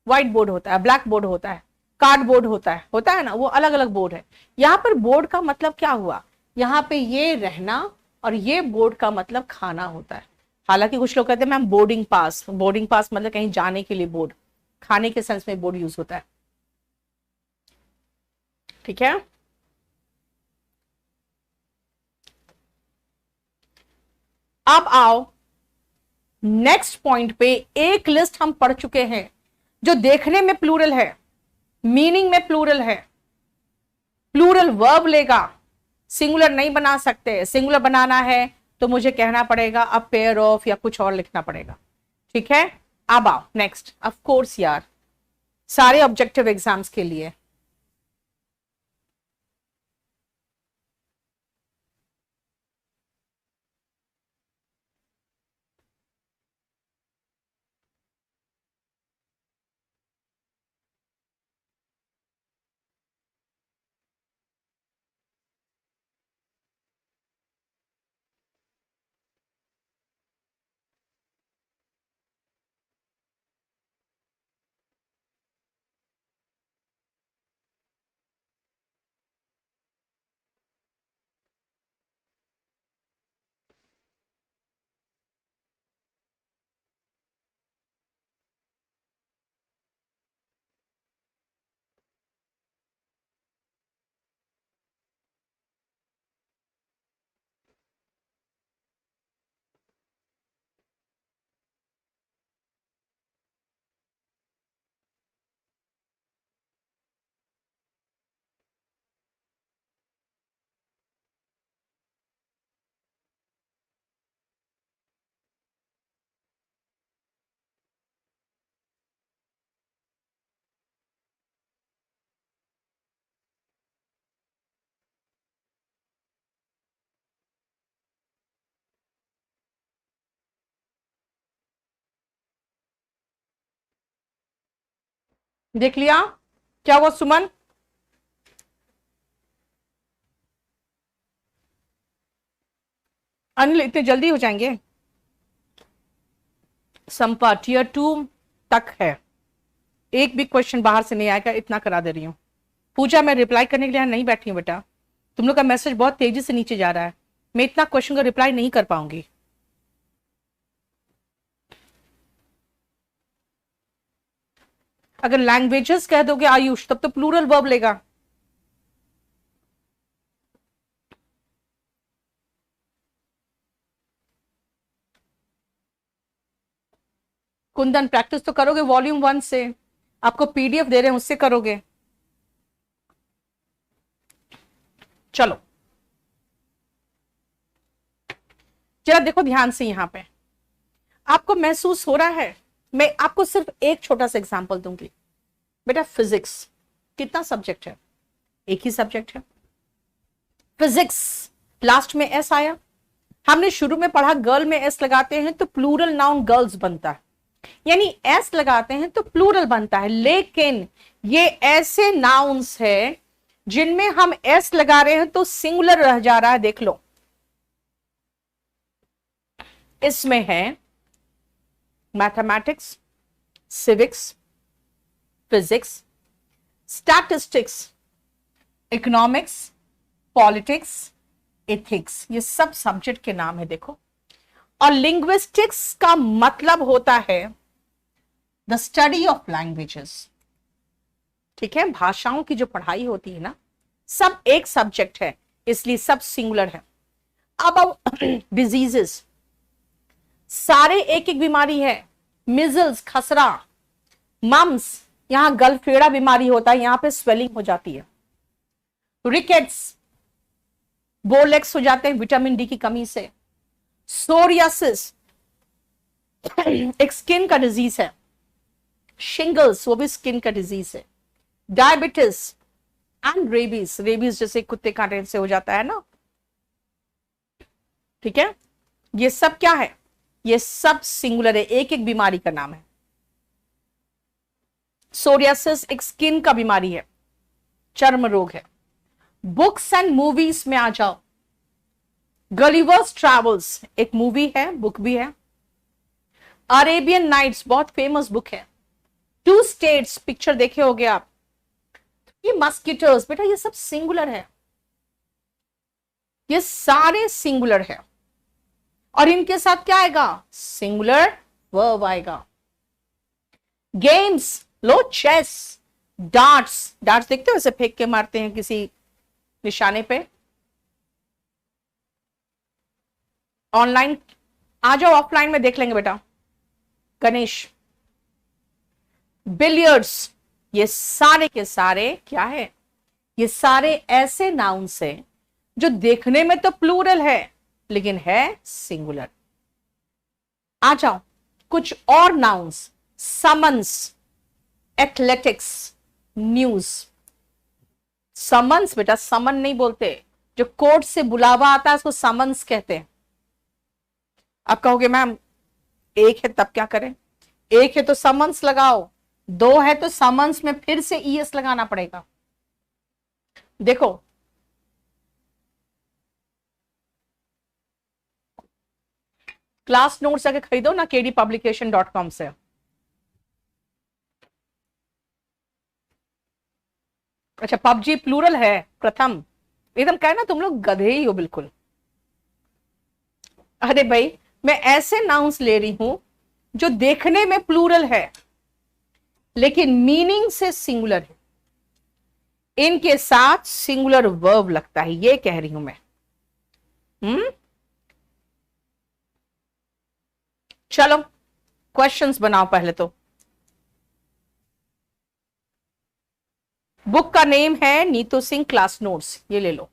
व्हाइट बोर्ड होता है, ब्लैक बोर्ड होता है, कार्ड बोर्ड होता है ना, वो अलग अलग बोर्ड है। यहां पर बोर्ड का मतलब क्या हुआ, यहाँ पे ये रहना, और ये बोर्ड का मतलब खाना होता है। हालांकि कुछ लोग कहते हैं ma'am boarding pass, boarding pass मतलब कहीं जाने के लिए बोर्ड, खाने के सेंस में बोर्ड यूज होता है। ठीक है, अब आओ नेक्स्ट पॉइंट पे। एक लिस्ट हम पढ़ चुके हैं जो देखने में प्लूरल है, मीनिंग में प्लूरल है। प्लूरल वर्ब लेगा, सिंगुलर नहीं बना सकते। सिंगुलर बनाना है तो मुझे कहना पड़ेगा अ पेयर ऑफ या कुछ और लिखना पड़ेगा। ठीक है, अब आओ नेक्स्ट। ऑफ कोर्स यार, सारे ऑब्जेक्टिव एग्जाम्स के लिए देख लिया? क्या हुआ सुमन? अनिल इतने जल्दी हो जाएंगे? संपा टीयर 2 तक है, एक भी क्वेश्चन बाहर से नहीं आएगा, इतना करा दे रही हूँ। पूजा मैं रिप्लाई करने के लिए नहीं बैठी हूँ बेटा, तुम लोग का मैसेज बहुत तेजी से नीचे जा रहा है, मैं इतना क्वेश्चन का रिप्लाई नहीं कर पाऊंगी। अगर लैंग्वेजेस कह दोगे आयुष तब तो प्लूरल वर्ब लेगा। कुंदन प्रैक्टिस तो करोगे वॉल्यूम 1 से, आपको पीडीएफ दे रहे हैं उससे करोगे। चलो जरा देखो ध्यान से, यहां पे आपको महसूस हो रहा है, मैं आपको सिर्फ एक छोटा सा एग्जांपल दूंगी। बेटा फिजिक्स कितना सब्जेक्ट है? एक ही सब्जेक्ट है फिजिक्स, लास्ट में एस आया। हमने शुरू में पढ़ा गर्ल में एस लगाते हैं तो प्लूरल नाउन गर्ल्स बनता है, यानी एस लगाते हैं तो प्लूरल बनता है। लेकिन ये ऐसे नाउन्स है जिनमें हम एस लगा रहे हैं तो सिंगुलर रह जा रहा है। देख लो इसमें है mathematics, civics, physics, statistics, economics, politics, ethics, ये सब सब्जेक्ट के नाम है देखो। और लिंग्विस्टिक्स का मतलब होता है द स्टडी ऑफ लैंग्वेजेस। ठीक है, भाषाओं की जो पढ़ाई होती है ना, सब एक सब्जेक्ट है, इसलिए सब सिंगुलर है। अब डिजीजेस सारे एक एक बीमारी है, मिजल्स खसरा, मम्स, यहां गलफेड़ा बीमारी होता है, यहां पे स्वेलिंग हो जाती है। रिकेट्स, बोलेक्स हो जाते हैं विटामिन डी की कमी से। सोरियासिस एक स्किन का डिजीज है। शिंगल्स वो भी स्किन का डिजीज है। डायबिटीज एंड रेबीज, रेबीज जैसे कुत्ते कांटे से हो जाता है ना। ठीक है, ये सब क्या है? ये सब सिंगुलर है, एक एक बीमारी का नाम है। सोरियासिस एक स्किन का बीमारी है, चर्म रोग है। बुक्स एंड मूवीज में आ जाओ, गलिवर्स ट्रैवल्स एक मूवी है, बुक भी है। अरेबियन नाइट्स बहुत फेमस बुक है। टू स्टेट्स पिक्चर देखे होगे आप। ये मस्किटोज बेटा ये सब सिंगुलर है, ये सारे सिंगुलर है। और इनके साथ क्या आएगा? सिंगुलर वर्ब आएगा। गेम्स लो, चेस, डार्ट्स, डार्ट्स देखते हो ऐसे फेंक के मारते हैं किसी निशाने पे। ऑनलाइन आ जाओ, ऑफलाइन में देख लेंगे बेटा। गणेश, बिलियर्ड्स, ये सारे के सारे क्या है? ये सारे ऐसे नाउन्स हैं जो देखने में तो प्लूरल है लेकिन है सिंगुलर। आ जाओ कुछ और nouns, summons, athletics, news. Summons बेटा समन नहीं बोलते, जो कोर्ट से बुलावा आता है उसको समन्स कहते हैं। अब कहोगे मैम एक है तब क्या करें? एक है तो समन्स लगाओ, दो है तो समन्स में फिर से ईएस लगाना पड़ेगा। देखो क्लास नोट्स जाके खरीदो ना kdpublication.com से। अच्छा पबजी प्लूरल है प्रथम, एकदम कहे ना तुम लोग गधे ही हो बिल्कुल। अरे भाई मैं ऐसे नाउन्स ले रही हूं जो देखने में प्लूरल है लेकिन मीनिंग से सिंगुलर है, इनके साथ सिंगुलर वर्ब लगता है, ये कह रही हूं मैं। चलो क्वेश्चंस बनाओ पहले तो। बुक का नेम है नीतू सिंह क्लास नोट्स, ये ले लो।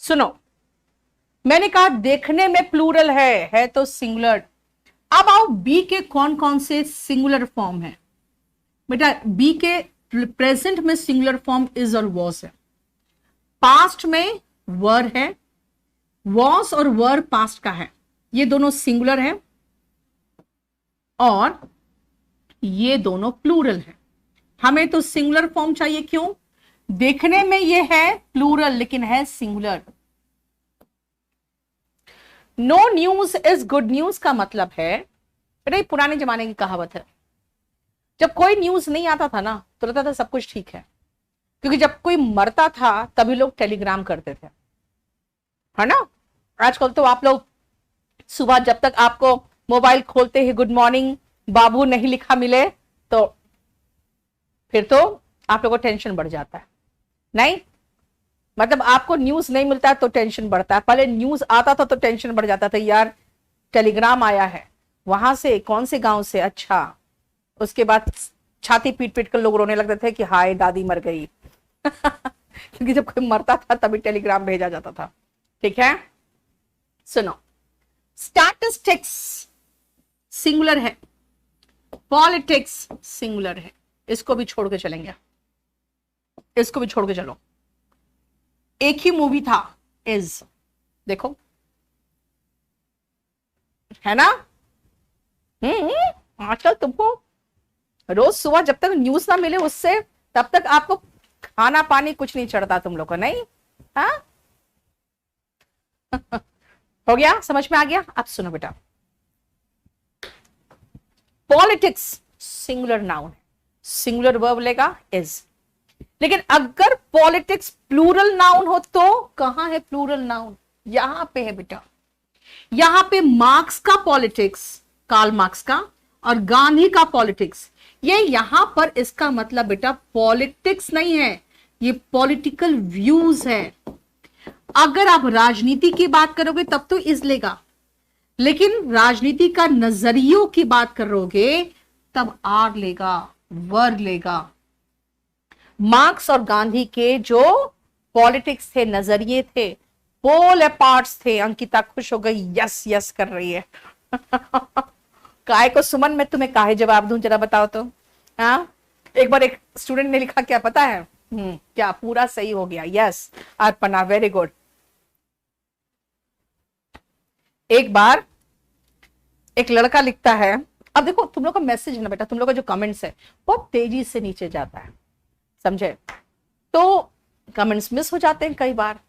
सुनो, मैंने कहा देखने में प्लूरल है तो सिंगुलर। अब आओ बी के कौन कौन से सिंगुलर फॉर्म है बेटा। बी के प्रेजेंट में सिंगुलर फॉर्म इज और वॉज है, पास्ट में वर है, वॉज और वर पास्ट का है, ये दोनों सिंगुलर है और ये दोनों प्लूरल है। हमें तो सिंगुलर फॉर्म चाहिए, क्यों? देखने में ये है प्लूरल लेकिन है singular. No news is good news का मतलब है बेटा, ये पुराने जमाने की कहावत है। जब कोई न्यूज नहीं आता था ना तो लगता था सब कुछ ठीक है, क्योंकि जब कोई मरता था तभी लोग टेलीग्राम करते थे, है ना। आजकल तो आप लोग सुबह जब तक आपको मोबाइल खोलते ही गुड मॉर्निंग बाबू नहीं लिखा मिले तो फिर तो आप लोगों को टेंशन बढ़ जाता है। नहीं, मतलब आपको न्यूज नहीं मिलता तो टेंशन बढ़ता है। पहले न्यूज आता था तो टेंशन बढ़ जाता था, यार टेलीग्राम आया है, वहां से कौन से गांव से, अच्छा। उसके बाद छाती पीट पीट कर लोग रोने लगते थे कि हाय दादी मर गई क्योंकि जब कोई मरता था तभी टेलीग्राम भेजा जाता था। ठीक है, सुनो, स्टैटिस्टिक्स सिंगुलर है, पॉलिटिक्स सिंगुलर है, इसको भी छोड़ के चलेंगे, इसको भी छोड़ के चलो। एक ही मूवी था इज, देखो है ना। आजकल तुमको रोज सुबह जब तक न्यूज ना मिले उससे तब तक आपको खाना पानी कुछ नहीं चढ़ता तुम लोग को, नहीं? हाँ हो गया, समझ में आ गया। अब सुनो बेटा, पॉलिटिक्स सिंगुलर नाउन है, सिंगुलर वर्ब लेगा इज। लेकिन अगर पॉलिटिक्स प्लूरल नाउन हो तो कहां है प्लूरल नाउन? यहां पे है बेटा, यहां पे मार्क्स का पॉलिटिक्स, कार्ल मार्क्स का, और गांधी का पॉलिटिक्स। ये यहां पर इसका मतलब बेटा पॉलिटिक्स नहीं है, ये पॉलिटिकल व्यूज है। अगर आप राजनीति की बात करोगे तब तो इज लेगा, लेकिन राजनीति का नजरियों की बात करोगे तब आर लेगा, वर लेगा। मार्क्स और गांधी के जो पॉलिटिक्स थे, नजरिए थे, पोल अपार्ट्स थे। अंकिता खुश हो गई, यस यस कर रही है काय को सुमन मैं तुम्हें काहे जवाब दूं, जरा बताओ तो। हाँ, एक बार एक स्टूडेंट ने लिखा, क्या पता है? क्या पूरा सही हो गया? Yes Arpana, very good. एक बार एक लड़का लिखता है, अब देखो तुम लोग का मैसेज है ना बेटा, तुम लोग का जो कमेंट्स है बहुत तेजी से नीचे जाता है, समझे? तो कमेंट्स मिस हो जाते हैं कई बार।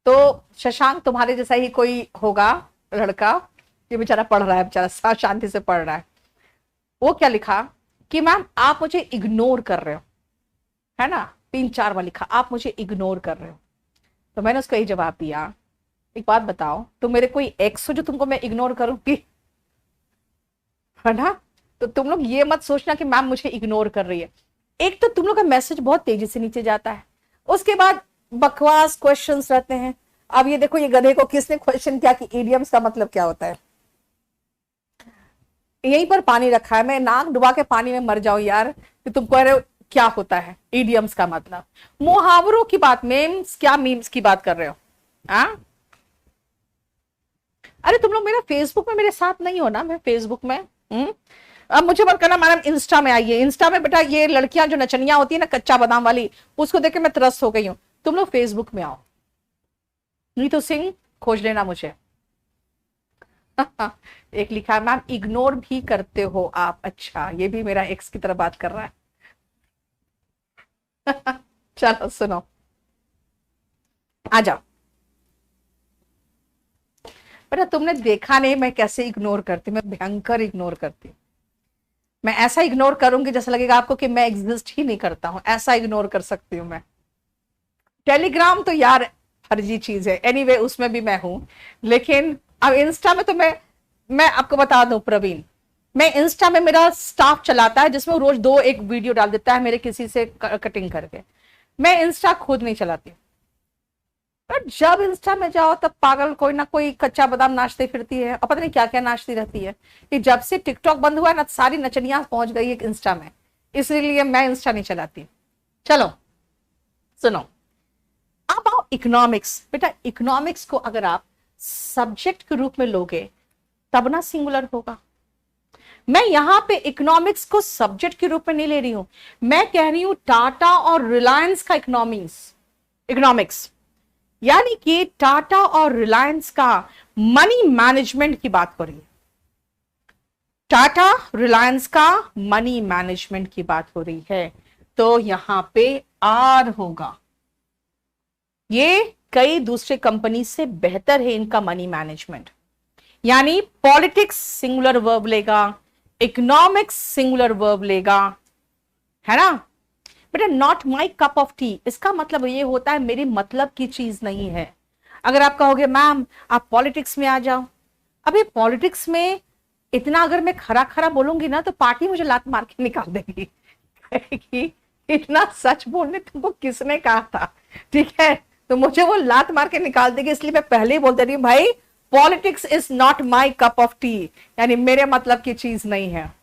तो शशांक तुम्हारे जैसा ही कोई होगा लड़का, ये बेचारा पढ़ रहा है, बेचारा शांति से पढ़ रहा है। वो क्या लिखा कि मैम आप मुझे इग्नोर कर रहे हो, है ना। 3-4 बार लिखा आप मुझे इग्नोर कर रहे हो। तो मैंने उसको यही जवाब दिया, एक बात बताओ, तुम मेरे कोई एक्स हो जो तुमको मैं इग्नोर करूंगी, है ना। तो तुम लोग ये मत सोचना कि मैम मुझे इग्नोर कर रही है। एक तो तुम लोग का मैसेज बहुत तेजी से नीचे जाता है, उसके बाद बकवास क्वेश्चंस रहते हैं। अब ये देखो, ये गधे को किसने क्वेश्चन किया कि इडियम्स का मतलब क्या होता है। यहीं पर पानी रखा है, मैं नाक डुबा के पानी में मर जाऊं यार कि तुम कह रहे हो क्या होता है इडियम्स का मतलब। मुहावरों की बात, मेम्स क्या मीम्स की बात कर रहे हो? हाँ, अरे तुम लोग मेरा फेसबुक में मेरे साथ नहीं हो ना, मैं फेसबुक में अब मुझे मत करना मैडम इंस्टा में आइए। इंस्टा में बेटा ये लड़कियां जो नचनियां होती है ना कच्चा बादाम वाली, उसको देख के मैं त्रस्त हो गई हूं। तुम लोग फेसबुक में आओ, नीतू सिंह खोज लेना मुझे एक लिखा है मैम इग्नोर भी करते हो आप, अच्छा ये भी मेरा एक्स की तरह बात कर रहा है चलो सुनो, आ जाओ बेटा। तुमने देखा नहीं मैं कैसे इग्नोर करती, मैं भयंकर इग्नोर करती। मैं ऐसा इग्नोर करूंगी जैसा लगेगा आपको कि मैं एग्जिस्ट ही नहीं करता हूं, ऐसा इग्नोर कर सकती हूं मैं। टेलीग्राम तो यार फर्जी चीज है, एनीवे उसमें भी मैं हूं। लेकिन अब इंस्टा में तो मैं आपको बता दूं प्रवीण, मैं इंस्टा में मेरा स्टाफ चलाता है जिसमें रोज 2-1 वीडियो डाल देता है मेरे किसी से कटिंग करके। मैं इंस्टा खुद नहीं चलाती, पर जब इंस्टा में जाओ तब पागल कोई ना कोई कच्चा बादाम नाचती फिरती है और पता नहीं क्या क्या नाचती रहती है। कि जब से टिकटॉक बंद हुआ है ना सारी नचनियां पहुंच गई है इंस्टा में, इसलिए मैं इंस्टा नहीं चलाती। चलो सुनो, अब आओ इकोनॉमिक्स, बेटा इकोनॉमिक्स को अगर आप सब्जेक्ट के रूप में लोगे तब ना सिंगुलर होगा। मैं यहां पे इकोनॉमिक्स को सब्जेक्ट के रूप में नहीं ले रही हूं, मैं कह रही हूं टाटा और रिलायंस का इकोनॉमिक्स, यानी कि टाटा और रिलायंस का मनी मैनेजमेंट की बात हो रही है। टाटा रिलायंस का मनी मैनेजमेंट की बात हो रही है, तो यहां पे आर होगा। ये कई दूसरे कंपनी से बेहतर है इनका मनी मैनेजमेंट, यानी पॉलिटिक्स सिंगुलर वर्ब लेगा, इकोनॉमिक्स सिंगुलर वर्ब लेगा, है ना बेटा। Not my cup of T, इसका मतलब ये होता है मेरी मतलब की चीज नहीं है। अगर आप कहोगे मैम आप पॉलिटिक्स में आ जाओ, अभी पॉलिटिक्स में इतना अगर मैं खरा खरा बोलूंगी ना तो पार्टी मुझे लात मार के निकाल देगी कि इतना सच बोलने तुमको किसने कहा था, ठीक है, तो मुझे वो लात मार के निकाल देगी। इसलिए मैं पहले ही बोल दे रही हूँ भाई politics is not my cup of T, यानी मेरे मतलब की चीज नहीं है।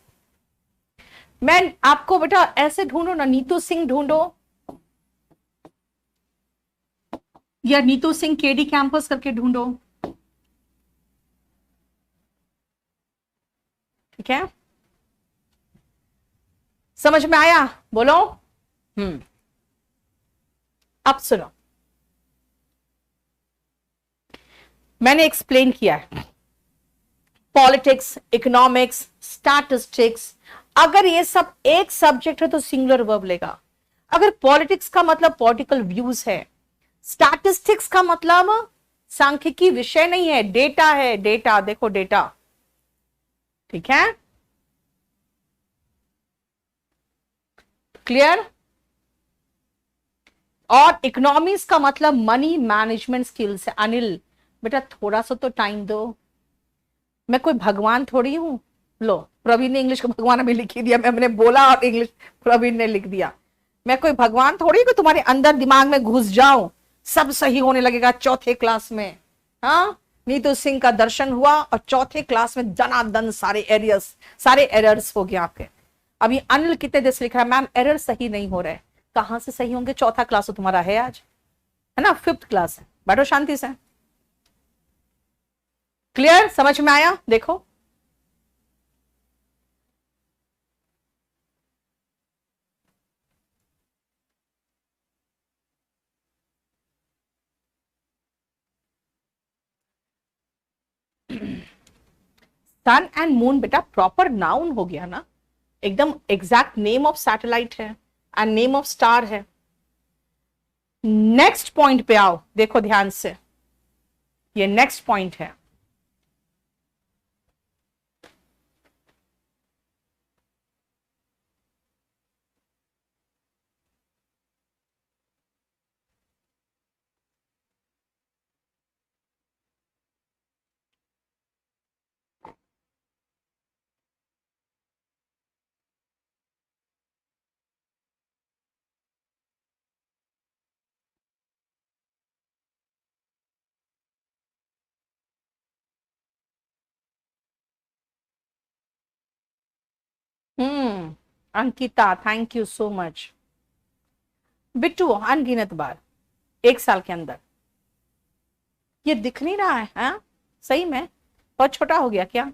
मैं आपको बेटा ऐसे ढूंढो ना, नीतू सिंह ढूंढो या नीतू सिंह केडी कैंपस करके ढूंढो, ठीक है, समझ में आया? बोलो। अब सुनो, मैंने एक्सप्लेन किया है पॉलिटिक्स, इकोनॉमिक्स, स्टैटिस्टिक्स, अगर ये सब एक सब्जेक्ट है तो सिंगुलर वर्ब लेगा। अगर पॉलिटिक्स का मतलब पॉलिटिकल व्यूज है, स्टैटिस्टिक्स का मतलब सांख्यिकी विषय नहीं है, डेटा है, डेटा देखो डेटा, ठीक है, क्लियर। और इकोनॉमिक्स का मतलब मनी मैनेजमेंट स्किल्स है। अनिल बेटा थोड़ा सा तो टाइम दो, मैं कोई भगवान थोड़ी हूं। लो प्रवीण ने इंग्लिश का भगवान अभी लिख ही दिया, मैंने बोला और इंग्लिश प्रवीण ने लिख दिया। मैं कोई भगवान थोड़ी कि तुम्हारे अंदर दिमाग में घुस जाऊं सब सही होने लगेगा चौथे क्लास में। हाँ, नीतू सिंह का दर्शन हुआ और चौथे क्लास में दनादन सारे एरर्स हो गए आपके। अभी अनिल कितने देर से लिख रहा है मैम एरर सही नहीं हो रहे, कहां से सही होंगे, चौथा क्लास तो तुम्हारा है आज, है ना, 5th क्लास है, बैठो शांति से। क्लियर, समझ में आया? देखो सन एंड मून बेटा प्रॉपर नाउन हो गया ना, एकदम एग्जैक्ट नेम ऑफ सैटेलाइट है एंड नेम ऑफ स्टार है। नेक्स्ट पॉइंट पे आओ, देखो ध्यान से, ये नेक्स्ट पॉइंट है। Ankita thank you so much. Bittu अनगिनत बार 1 साल के अंदर, ये दिख नहीं रहा है? हाँ सही में बहुत छोटा हो गया क्या?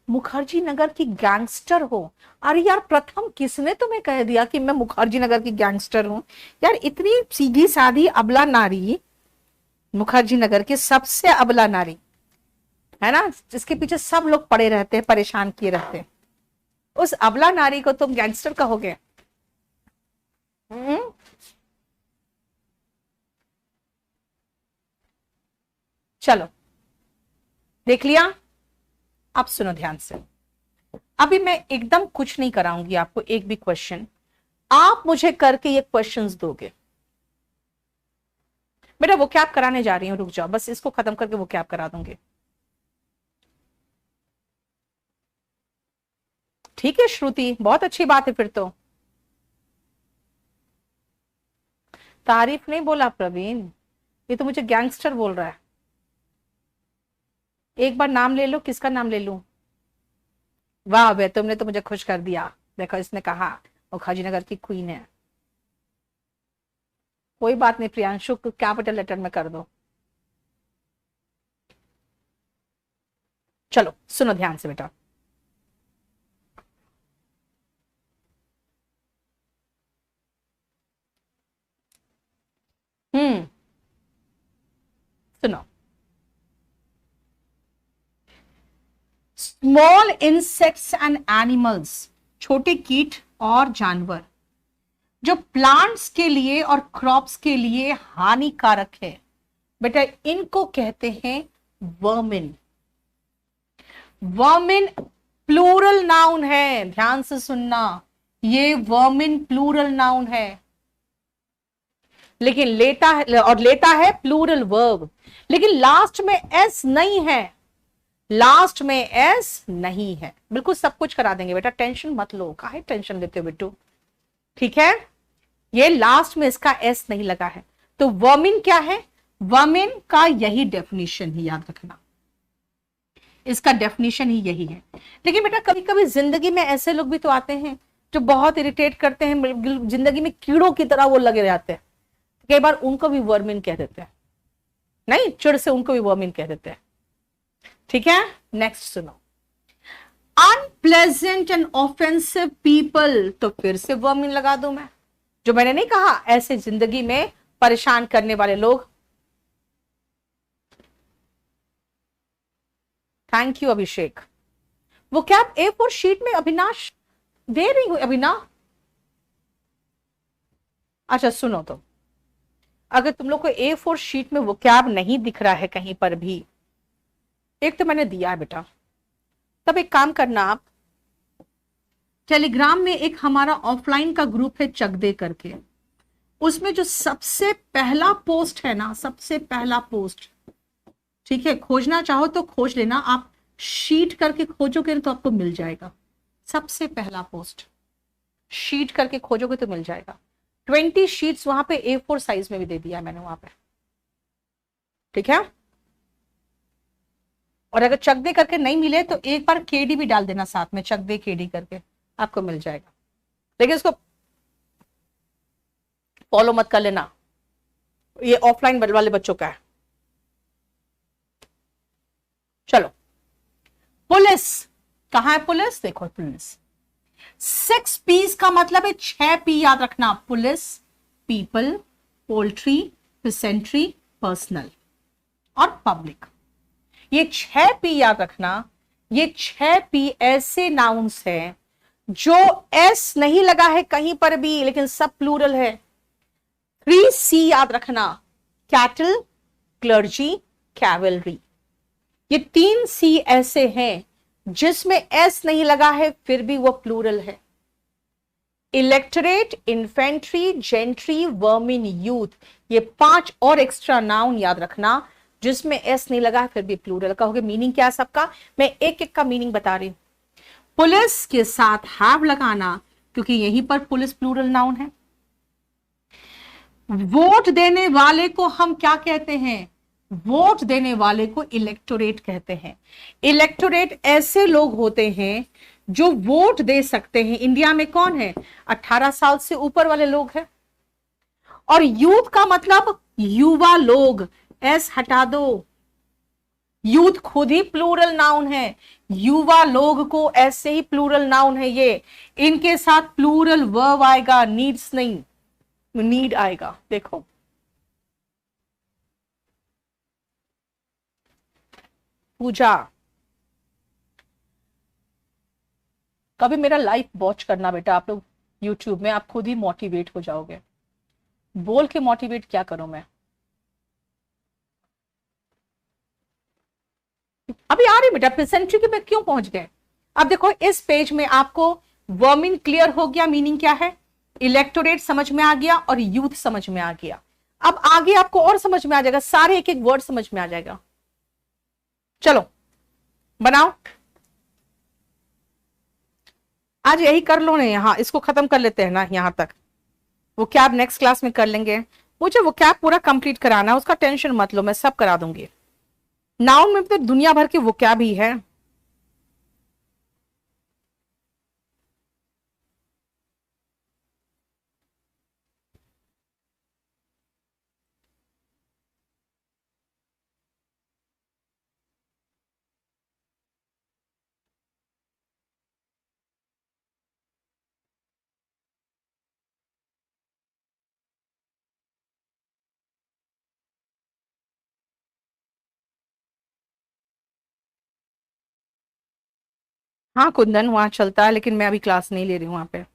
मुखर्जी नगर की गैंगस्टर हो? अरे यार प्रथम किसने तुम्हें कह दिया कि मैं मुखर्जी नगर की गैंगस्टर हूं? यार इतनी सीधी सादी अबला नारी, मुखर्जी नगर की सबसे अबला नारी, है ना, जिसके पीछे सब लोग पड़े रहते हैं, परेशान किए रहते हैं, उस अबला नारी को तुम गैंगस्टर कहोगे? चलो देख लिया, अब सुनो ध्यान से। अभी मैं एकदम कुछ नहीं कराऊंगी आपको, एक भी क्वेश्चन आप मुझे करके ये क्वेश्चंस दोगे। बेटा वो क्या आप कराने जा रही हूं, रुक जाओ, बस इसको खत्म करके वो क्या आप करा दूंगी, ठीक है श्रुति, बहुत अच्छी बात है फिर तो। तारीफ नहीं बोला प्रवीण, ये तो मुझे गैंगस्टर बोल रहा है। एक बार नाम ले लो, किसका नाम ले लूं? वाह बे तुमने तो मुझे खुश कर दिया, देखो इसने कहा वो खाजीनगर की क्वीन है। कोई बात नहीं प्रियांशु, कैपिटल लेटर में कर दो। चलो सुनो ध्यान से बेटा। सुनो, स्मॉल इंसेक्ट्स एंड एनिमल्स, छोटे कीट और जानवर जो प्लांट्स के लिए और क्रॉप्स के लिए हानिकारक है बेटा, इनको कहते हैं वर्मिन। वर्मिन प्लूरल नाउन है, ध्यान से सुनना, ये वर्मिन प्लूरल नाउन है, लेकिन लेता है प्लूरल वर्ब, लेकिन लास्ट में एस नहीं है, लास्ट में एस नहीं है। बिल्कुल सब कुछ करा देंगे बेटा, टेंशन मत लो, काहे टेंशन लेते हो बेटू, ठीक है। ये लास्ट में इसका एस नहीं लगा है। तो वर्मिन क्या है, वर्मिन का यही डेफिनेशन ही याद रखना, इसका डेफिनेशन ही यही है। लेकिन बेटा कभी कभी जिंदगी में ऐसे लोग भी तो आते हैं जो बहुत इरिटेट करते हैं, जिंदगी में कीड़ों की तरह वो लगे रहते हैं, कई बार उनको भी वर्मिन कह देते हैं, नहीं चिड़ से उनको भी वर्मिन कह देते हैं, ठीक है। नेक्स्ट सुनो, अनप्लेजेंट एंड ऑफेंसिव पीपल, तो फिर से वर्मिन लगा दूं मैं, जो मैंने नहीं कहा ऐसे जिंदगी में परेशान करने वाले लोग। थैंक यू अभिषेक। वो क्या A4 शीट में अविनाश दे रही हूं अभिना। अच्छा सुनो, तो अगर तुम लोग को A4 शीट में वो कैब नहीं दिख रहा है कहीं पर भी, एक तो मैंने दिया है बेटा, तब एक काम करना, आप टेलीग्राम में एक हमारा ऑफलाइन का ग्रुप है चक दे करके, उसमें जो सबसे पहला पोस्ट है ना, सबसे पहला पोस्ट, ठीक है, खोजना चाहो तो खोज लेना, आप शीट करके खोजोगे तो आपको मिल जाएगा, सबसे पहला पोस्ट शीट करके खोजोगे तो मिल जाएगा। 20 शीट्स वहां पे A4 साइज में भी दे दिया है मैंने वहां पे, ठीक है। और अगर चक दे करके नहीं मिले तो एक बार KD भी डाल देना साथ में, चक दे KD करके आपको मिल जाएगा, लेकिन इसको फॉलो मत कर लेना, ये ऑफलाइन वाले बच्चों का है। चलो, पुलिस कहां है, पुलिस देखो, पुलिस 6 P's का मतलब है 6 P याद रखना, पुलिस, पीपल, पोल्ट्री, पेसेंट्री, पर्सनल और पब्लिक। ये 6 P याद रखना, ये 6 P ऐसे नाउन्स हैं जो S नहीं लगा है कहीं पर भी, लेकिन सब प्लूरल है। 3C याद रखना, कैटल, क्लर्जी, कैवलरी, ये 3C ऐसे हैं जिसमें S नहीं लगा है फिर भी वो प्लूरल है। Electorate, infantry, gentry, vermin, youth, ये 5 और एक्स्ट्रा नाउन याद रखना जिसमें S नहीं लगा है फिर भी प्लूरल। कहोगे मीनिंग क्या है सबका, मैं एक एक का मीनिंग बता रही हूं। पुलिस के साथ हैव लगाना क्योंकि यहीं पर पुलिस प्लूरल नाउन है। वोट देने वाले को हम क्या कहते हैं, वोट देने वाले को इलेक्टोरेट कहते हैं। इलेक्टोरेट ऐसे लोग होते हैं जो वोट दे सकते हैं। इंडिया में कौन है, 18 साल से ऊपर वाले लोग हैं। और यूथ का मतलब युवा लोग, एस हटा दो, यूथ खुद ही प्लूरल नाउन है, युवा लोग को ऐसे ही प्लूरल नाउन है ये, इनके साथ प्लूरल वर्ब आएगा, नीड्स नहीं, नीड आएगा। देखो पूजा, कभी मेरा लाइव वॉच करना बेटा आप लोग यूट्यूब में, आप खुद ही मोटिवेट हो जाओगे। बोल के मोटिवेट क्या करूं मैं, अभी आ रही बेटा पेसेंट्री के पे क्यों पहुंच गए। अब देखो इस पेज में आपको वर्मिन क्लियर हो गया, मीनिंग क्या है, इलेक्टोरेट समझ में आ गया और यूथ समझ में आ गया। अब आगे आपको और समझ में आ जाएगा, सारे एक एक वर्ड समझ में आ जाएगा। चलो बनाओ, आज यही कर लो ना, यहां इसको खत्म कर लेते हैं ना यहां तक, वो क्या आप नेक्स्ट क्लास में कर लेंगे। मुझे वो क्या पूरा कंप्लीट कराना है, उसका टेंशन मत लो, मैं सब करा दूंगी। नाउन में तो दुनिया भर के वो क्या भी है। हाँ कुंदन वहां चलता है, लेकिन मैं अभी क्लास नहीं ले रही हूँ वहां पे।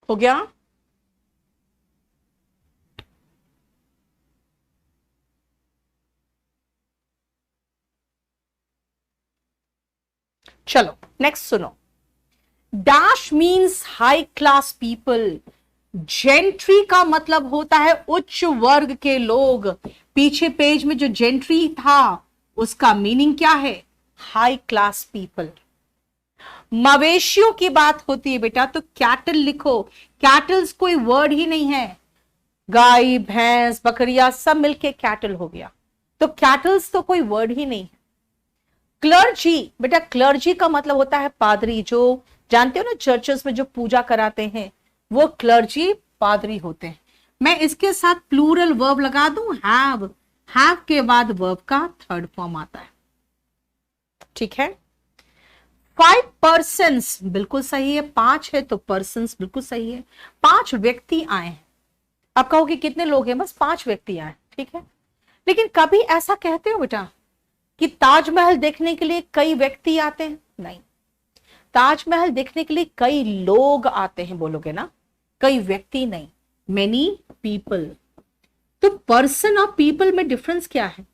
हो गया। चलो नेक्स्ट सुनो। Dash means high class people. Gentry का मतलब होता है उच्च वर्ग के लोग। पीछे पेज में जो जेंट्री था उसका मीनिंग क्या है? High class people. मवेशियों की बात होती है बेटा तो कैटल लिखो। कैटल्स कोई वर्ड ही नहीं है। गाय भैंस बकरियां सब मिलके कैटल हो गया, तो कैटल्स तो कोई वर्ड ही नहीं है। क्लर्जी, बेटा क्लर्जी का मतलब होता है पादरी। जो जानते हो ना चर्चेस में जो पूजा कराते हैं वो क्लर्जी पादरी होते हैं। मैं इसके साथ प्लूरल वर्ब लगा दूं, हैव के बाद वर्ब का थर्ड फॉर्म आता है। ठीक है। 5 पर्सन्स बिल्कुल सही है, 5 है तो पर्सन्स बिल्कुल सही है। 5 व्यक्ति आए हैं। आप कहोगे कितने लोग हैं? बस 5 व्यक्ति आए, ठीक है। लेकिन कभी ऐसा कहते हो बेटा कि ताजमहल देखने के लिए कई व्यक्ति आते हैं? नहीं, ताजमहल देखने के लिए कई लोग आते हैं बोलोगे ना, कई व्यक्ति नहीं, मेनी पीपल। तो पर्सन और पीपल में डिफरेंस क्या है?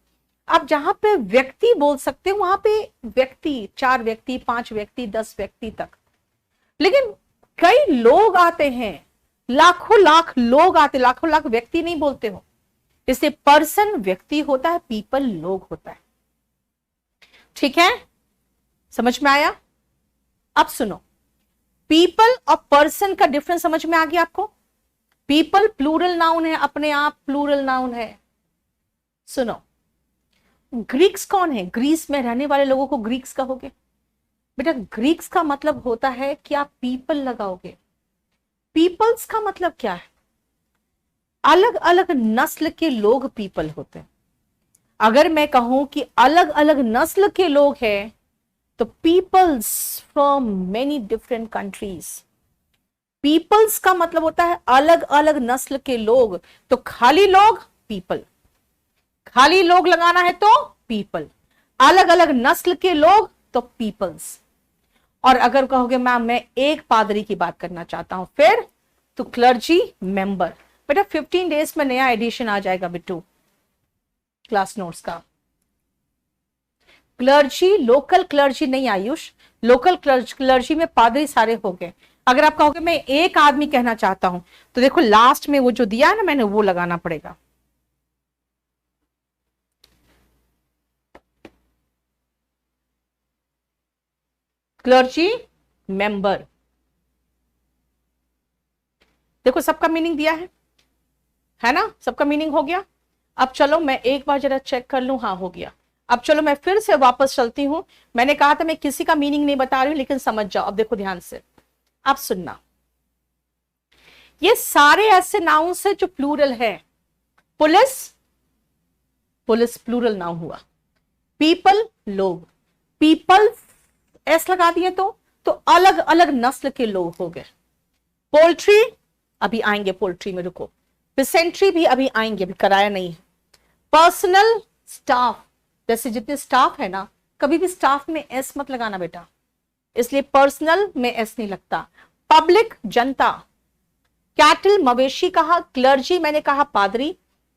आप जहां पे व्यक्ति बोल सकते हो वहां पे व्यक्ति 4 व्यक्ति 5 व्यक्ति 10 व्यक्ति तक, लेकिन कई लोग आते हैं, लाखों लाख लोग आते, लाखों लाख व्यक्ति नहीं बोलते हो। इससे पर्सन व्यक्ति होता है, पीपल लोग होता है। ठीक है, समझ में आया? अब सुनो, पीपल और पर्सन का डिफरेंस समझ में आ गया आपको? पीपल प्लूरल नाउन है, अपने आप प्लूरल नाउन है। सुनो, ग्रीक्स कौन है? ग्रीस में रहने वाले लोगों को ग्रीक्स कहोगे? बेटा ग्रीक्स का मतलब होता है कि आप पीपल लगाओगे। पीपल्स का मतलब क्या है? अलग अलग नस्ल के लोग पीपल होते हैं। अगर मैं कहूं कि अलग अलग नस्ल के लोग हैं तो peoples from many different countries. Peoples का मतलब होता है अलग अलग नस्ल के लोग, तो खाली लोग पीपल, खाली लोग लगाना है तो पीपल, अलग अलग नस्ल के लोग तो पीपल्स। और अगर कहोगे मैम मैं एक पादरी की बात करना चाहता हूं फिर तो क्लर्जी मेंबर। बेटा 15 डेज में नया एडिशन आ जाएगा बिट्टू क्लास नोट्स का। क्लर्जी लोकल क्लर्जी नहीं आयुष, लोकल क्लर्जी में पादरी सारे हो गए। अगर आप कहोगे मैं एक आदमी कहना चाहता हूं तो देखो लास्ट में वो जो दिया है ना मैंने वो लगाना पड़ेगा। क्लर्जी मेंबर, देखो सबका मीनिंग दिया है ना, सबका मीनिंग हो गया। अब चलो मैं एक बार जरा चेक कर लूं, हाँ हो गया। अब चलो मैं फिर से वापस चलती हूं। मैंने कहा था मैं किसी का मीनिंग नहीं बता रही हूं, लेकिन समझ जाओ। अब देखो ध्यान से, अब सुनना। ये सारे ऐसे नाउन्स है जो प्लूरल है। पुलिस, पुलिस प्लूरल नाउन हुआ। पीपल लोग, पीपल एस लगा दिए तो अलग अलग नस्ल के लोग हो गए। पोल्ट्री अभी आएंगे, पोल्ट्री में रुको। पिसेंट्री भी अभी आएंगे, अभी कराया नहीं है। पर्सनल स्टाफ, जैसे जितने स्टाफ है ना, कभी भी स्टाफ में एस मत लगाना बेटा, इसलिए पर्सनल में एस नहीं लगता। पब्लिक जनता, कैटल मवेशी कहा, क्लर्जी मैंने कहा पादरी,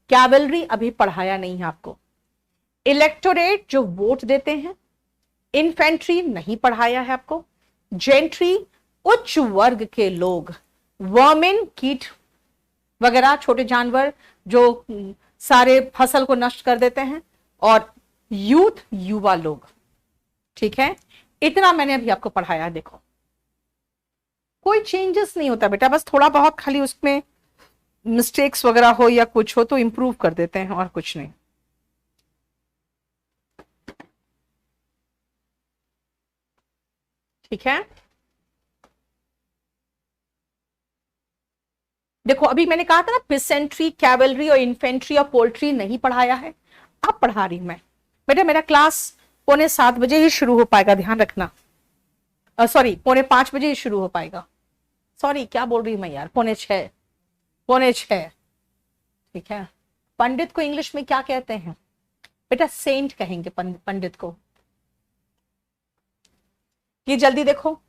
कैवलरी अभी पढ़ाया नहीं है आपको। इलेक्टोरेट जो वोट देते हैं, इन्फेंट्री नहीं पढ़ाया है आपको। जेंट्री उच्च वर्ग के लोग, वर्मिन कीट वगैरह छोटे जानवर जो सारे फसल को नष्ट कर देते हैं, और यूथ युवा लोग। ठीक है, इतना मैंने अभी आपको पढ़ाया। देखो कोई चेंजेस नहीं होता बेटा, बस थोड़ा बहुत खाली उसमें मिस्टेक्स वगैरह हो या कुछ हो तो इंप्रूव कर देते हैं, और कुछ नहीं। ठीक है, देखो अभी मैंने कहा था ना पिसेंट्री कैवलरी और इन्फेंट्री और पोल्ट्री नहीं पढ़ाया है, अब पढ़ा रही मैं। बेटा मेरा क्लास 4:45 ही शुरू हो पाएगा, ध्यान रखना। सॉरी, 4:45 ही शुरू हो पाएगा। सॉरी, क्या बोल रही हूं मैं यार, 5:45, 5:45। ठीक है। पंडित को इंग्लिश में क्या कहते हैं बेटा? सेंट कहेंगे पंडित को। ये जल्दी देखो,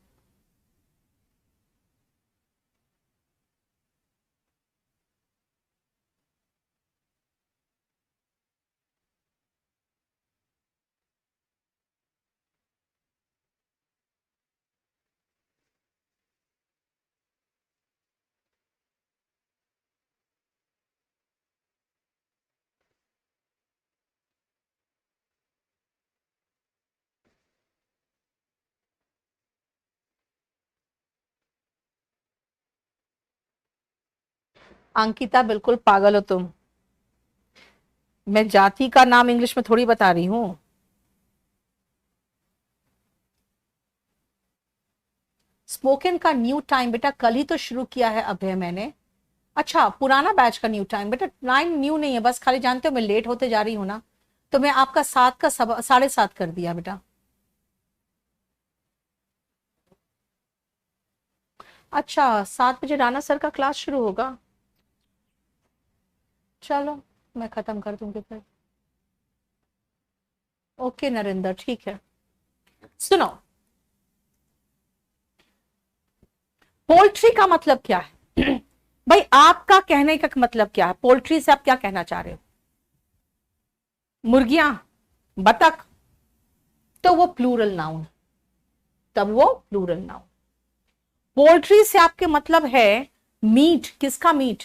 अंकिता बिल्कुल पागल हो तुम। मैं जाति का नाम इंग्लिश में थोड़ी बता रही हूं। स्पोकन का न्यू टाइम बेटा कल ही तो शुरू किया है अभय मैंने। अच्छा, पुराना बैच का न्यू टाइम बेटा, 9 न्यू नहीं है, बस खाली जानते हो मैं लेट होते जा रही हूँ ना, तो मैं आपका 7 का 7:30 कर दिया बेटा। अच्छा, 7 बजे राणा सर का क्लास शुरू होगा। चलो मैं खत्म कर दूंगी फिर। ओके नरेंद्र, ठीक है। सुनो, पोल्ट्री का मतलब क्या है? भाई आपका कहने का मतलब क्या है? पोल्ट्री से आप क्या कहना चाह रहे हो? मुर्गियां, बतख, तो वो प्लूरल नाउन, तब वो प्लूरल नाउन। पोल्ट्री से आपके मतलब है मीट। किसका मीट?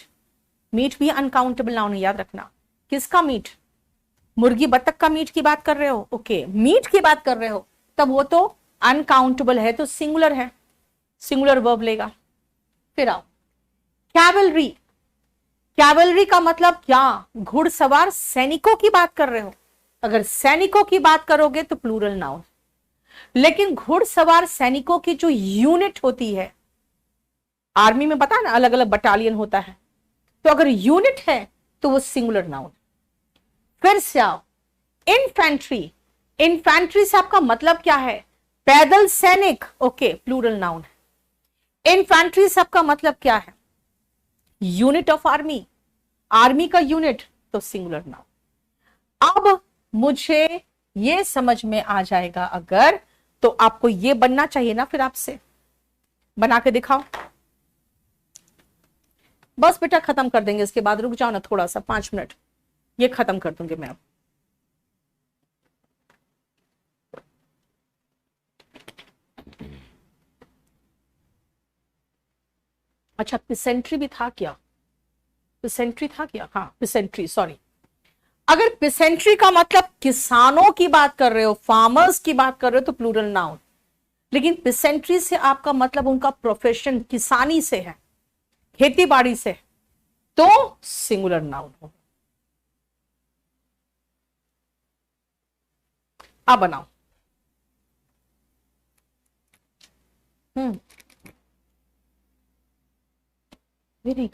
मीट भी अनकाउंटेबल नाउन है, याद रखना। किसका मीट? मुर्गी बतख का मीट की बात कर रहे हो? ओके, मीट की बात कर रहे हो, तब वो तो अनकाउंटेबल है, तो सिंगुलर है, सिंगुलर वर्ब लेगा। फिर आओ, कैवलरी। कैवलरी का मतलब क्या? घुड़सवार सैनिकों की बात कर रहे हो? अगर सैनिकों की बात करोगे तो प्लूरल नाउन, लेकिन घुड़सवार सैनिकों की जो यूनिट होती है, आर्मी में पता है ना अलग अलग बटालियन होता है, तो अगर यूनिट है तो वो सिंगुलर नाउन। फिर से आओ, इन्फेंट्री। इन्फेंट्री से आपका मतलब क्या है? पैदल सैनिक, ओके, प्लूरल नाउन है। इन्फेंट्री से आपका मतलब क्या है? यूनिट ऑफ आर्मी, आर्मी का यूनिट, तो सिंगुलर नाउन। अब मुझे ये समझ में आ जाएगा अगर, तो आपको ये बनना चाहिए ना, फिर आपसे बना के दिखाओ। बस बेटा खत्म कर देंगे, इसके बाद रुक जाओ ना थोड़ा सा, 5 मिनट, ये खत्म कर दूंगी मैं अब। अच्छा, पिसेंट्री भी था क्या? पिसेंट्री था क्या? हाँ, पिसेंट्री, सॉरी। अगर पिसेंट्री का मतलब किसानों की बात कर रहे हो, फार्मर्स की बात कर रहे हो, तो प्लूरल नाउन। लेकिन पिसेंट्री से आपका मतलब उनका प्रोफेशन किसानी से है, खेती बाड़ी से, तो सिंगुलर नाउन हो। अब बनाओ। वेरी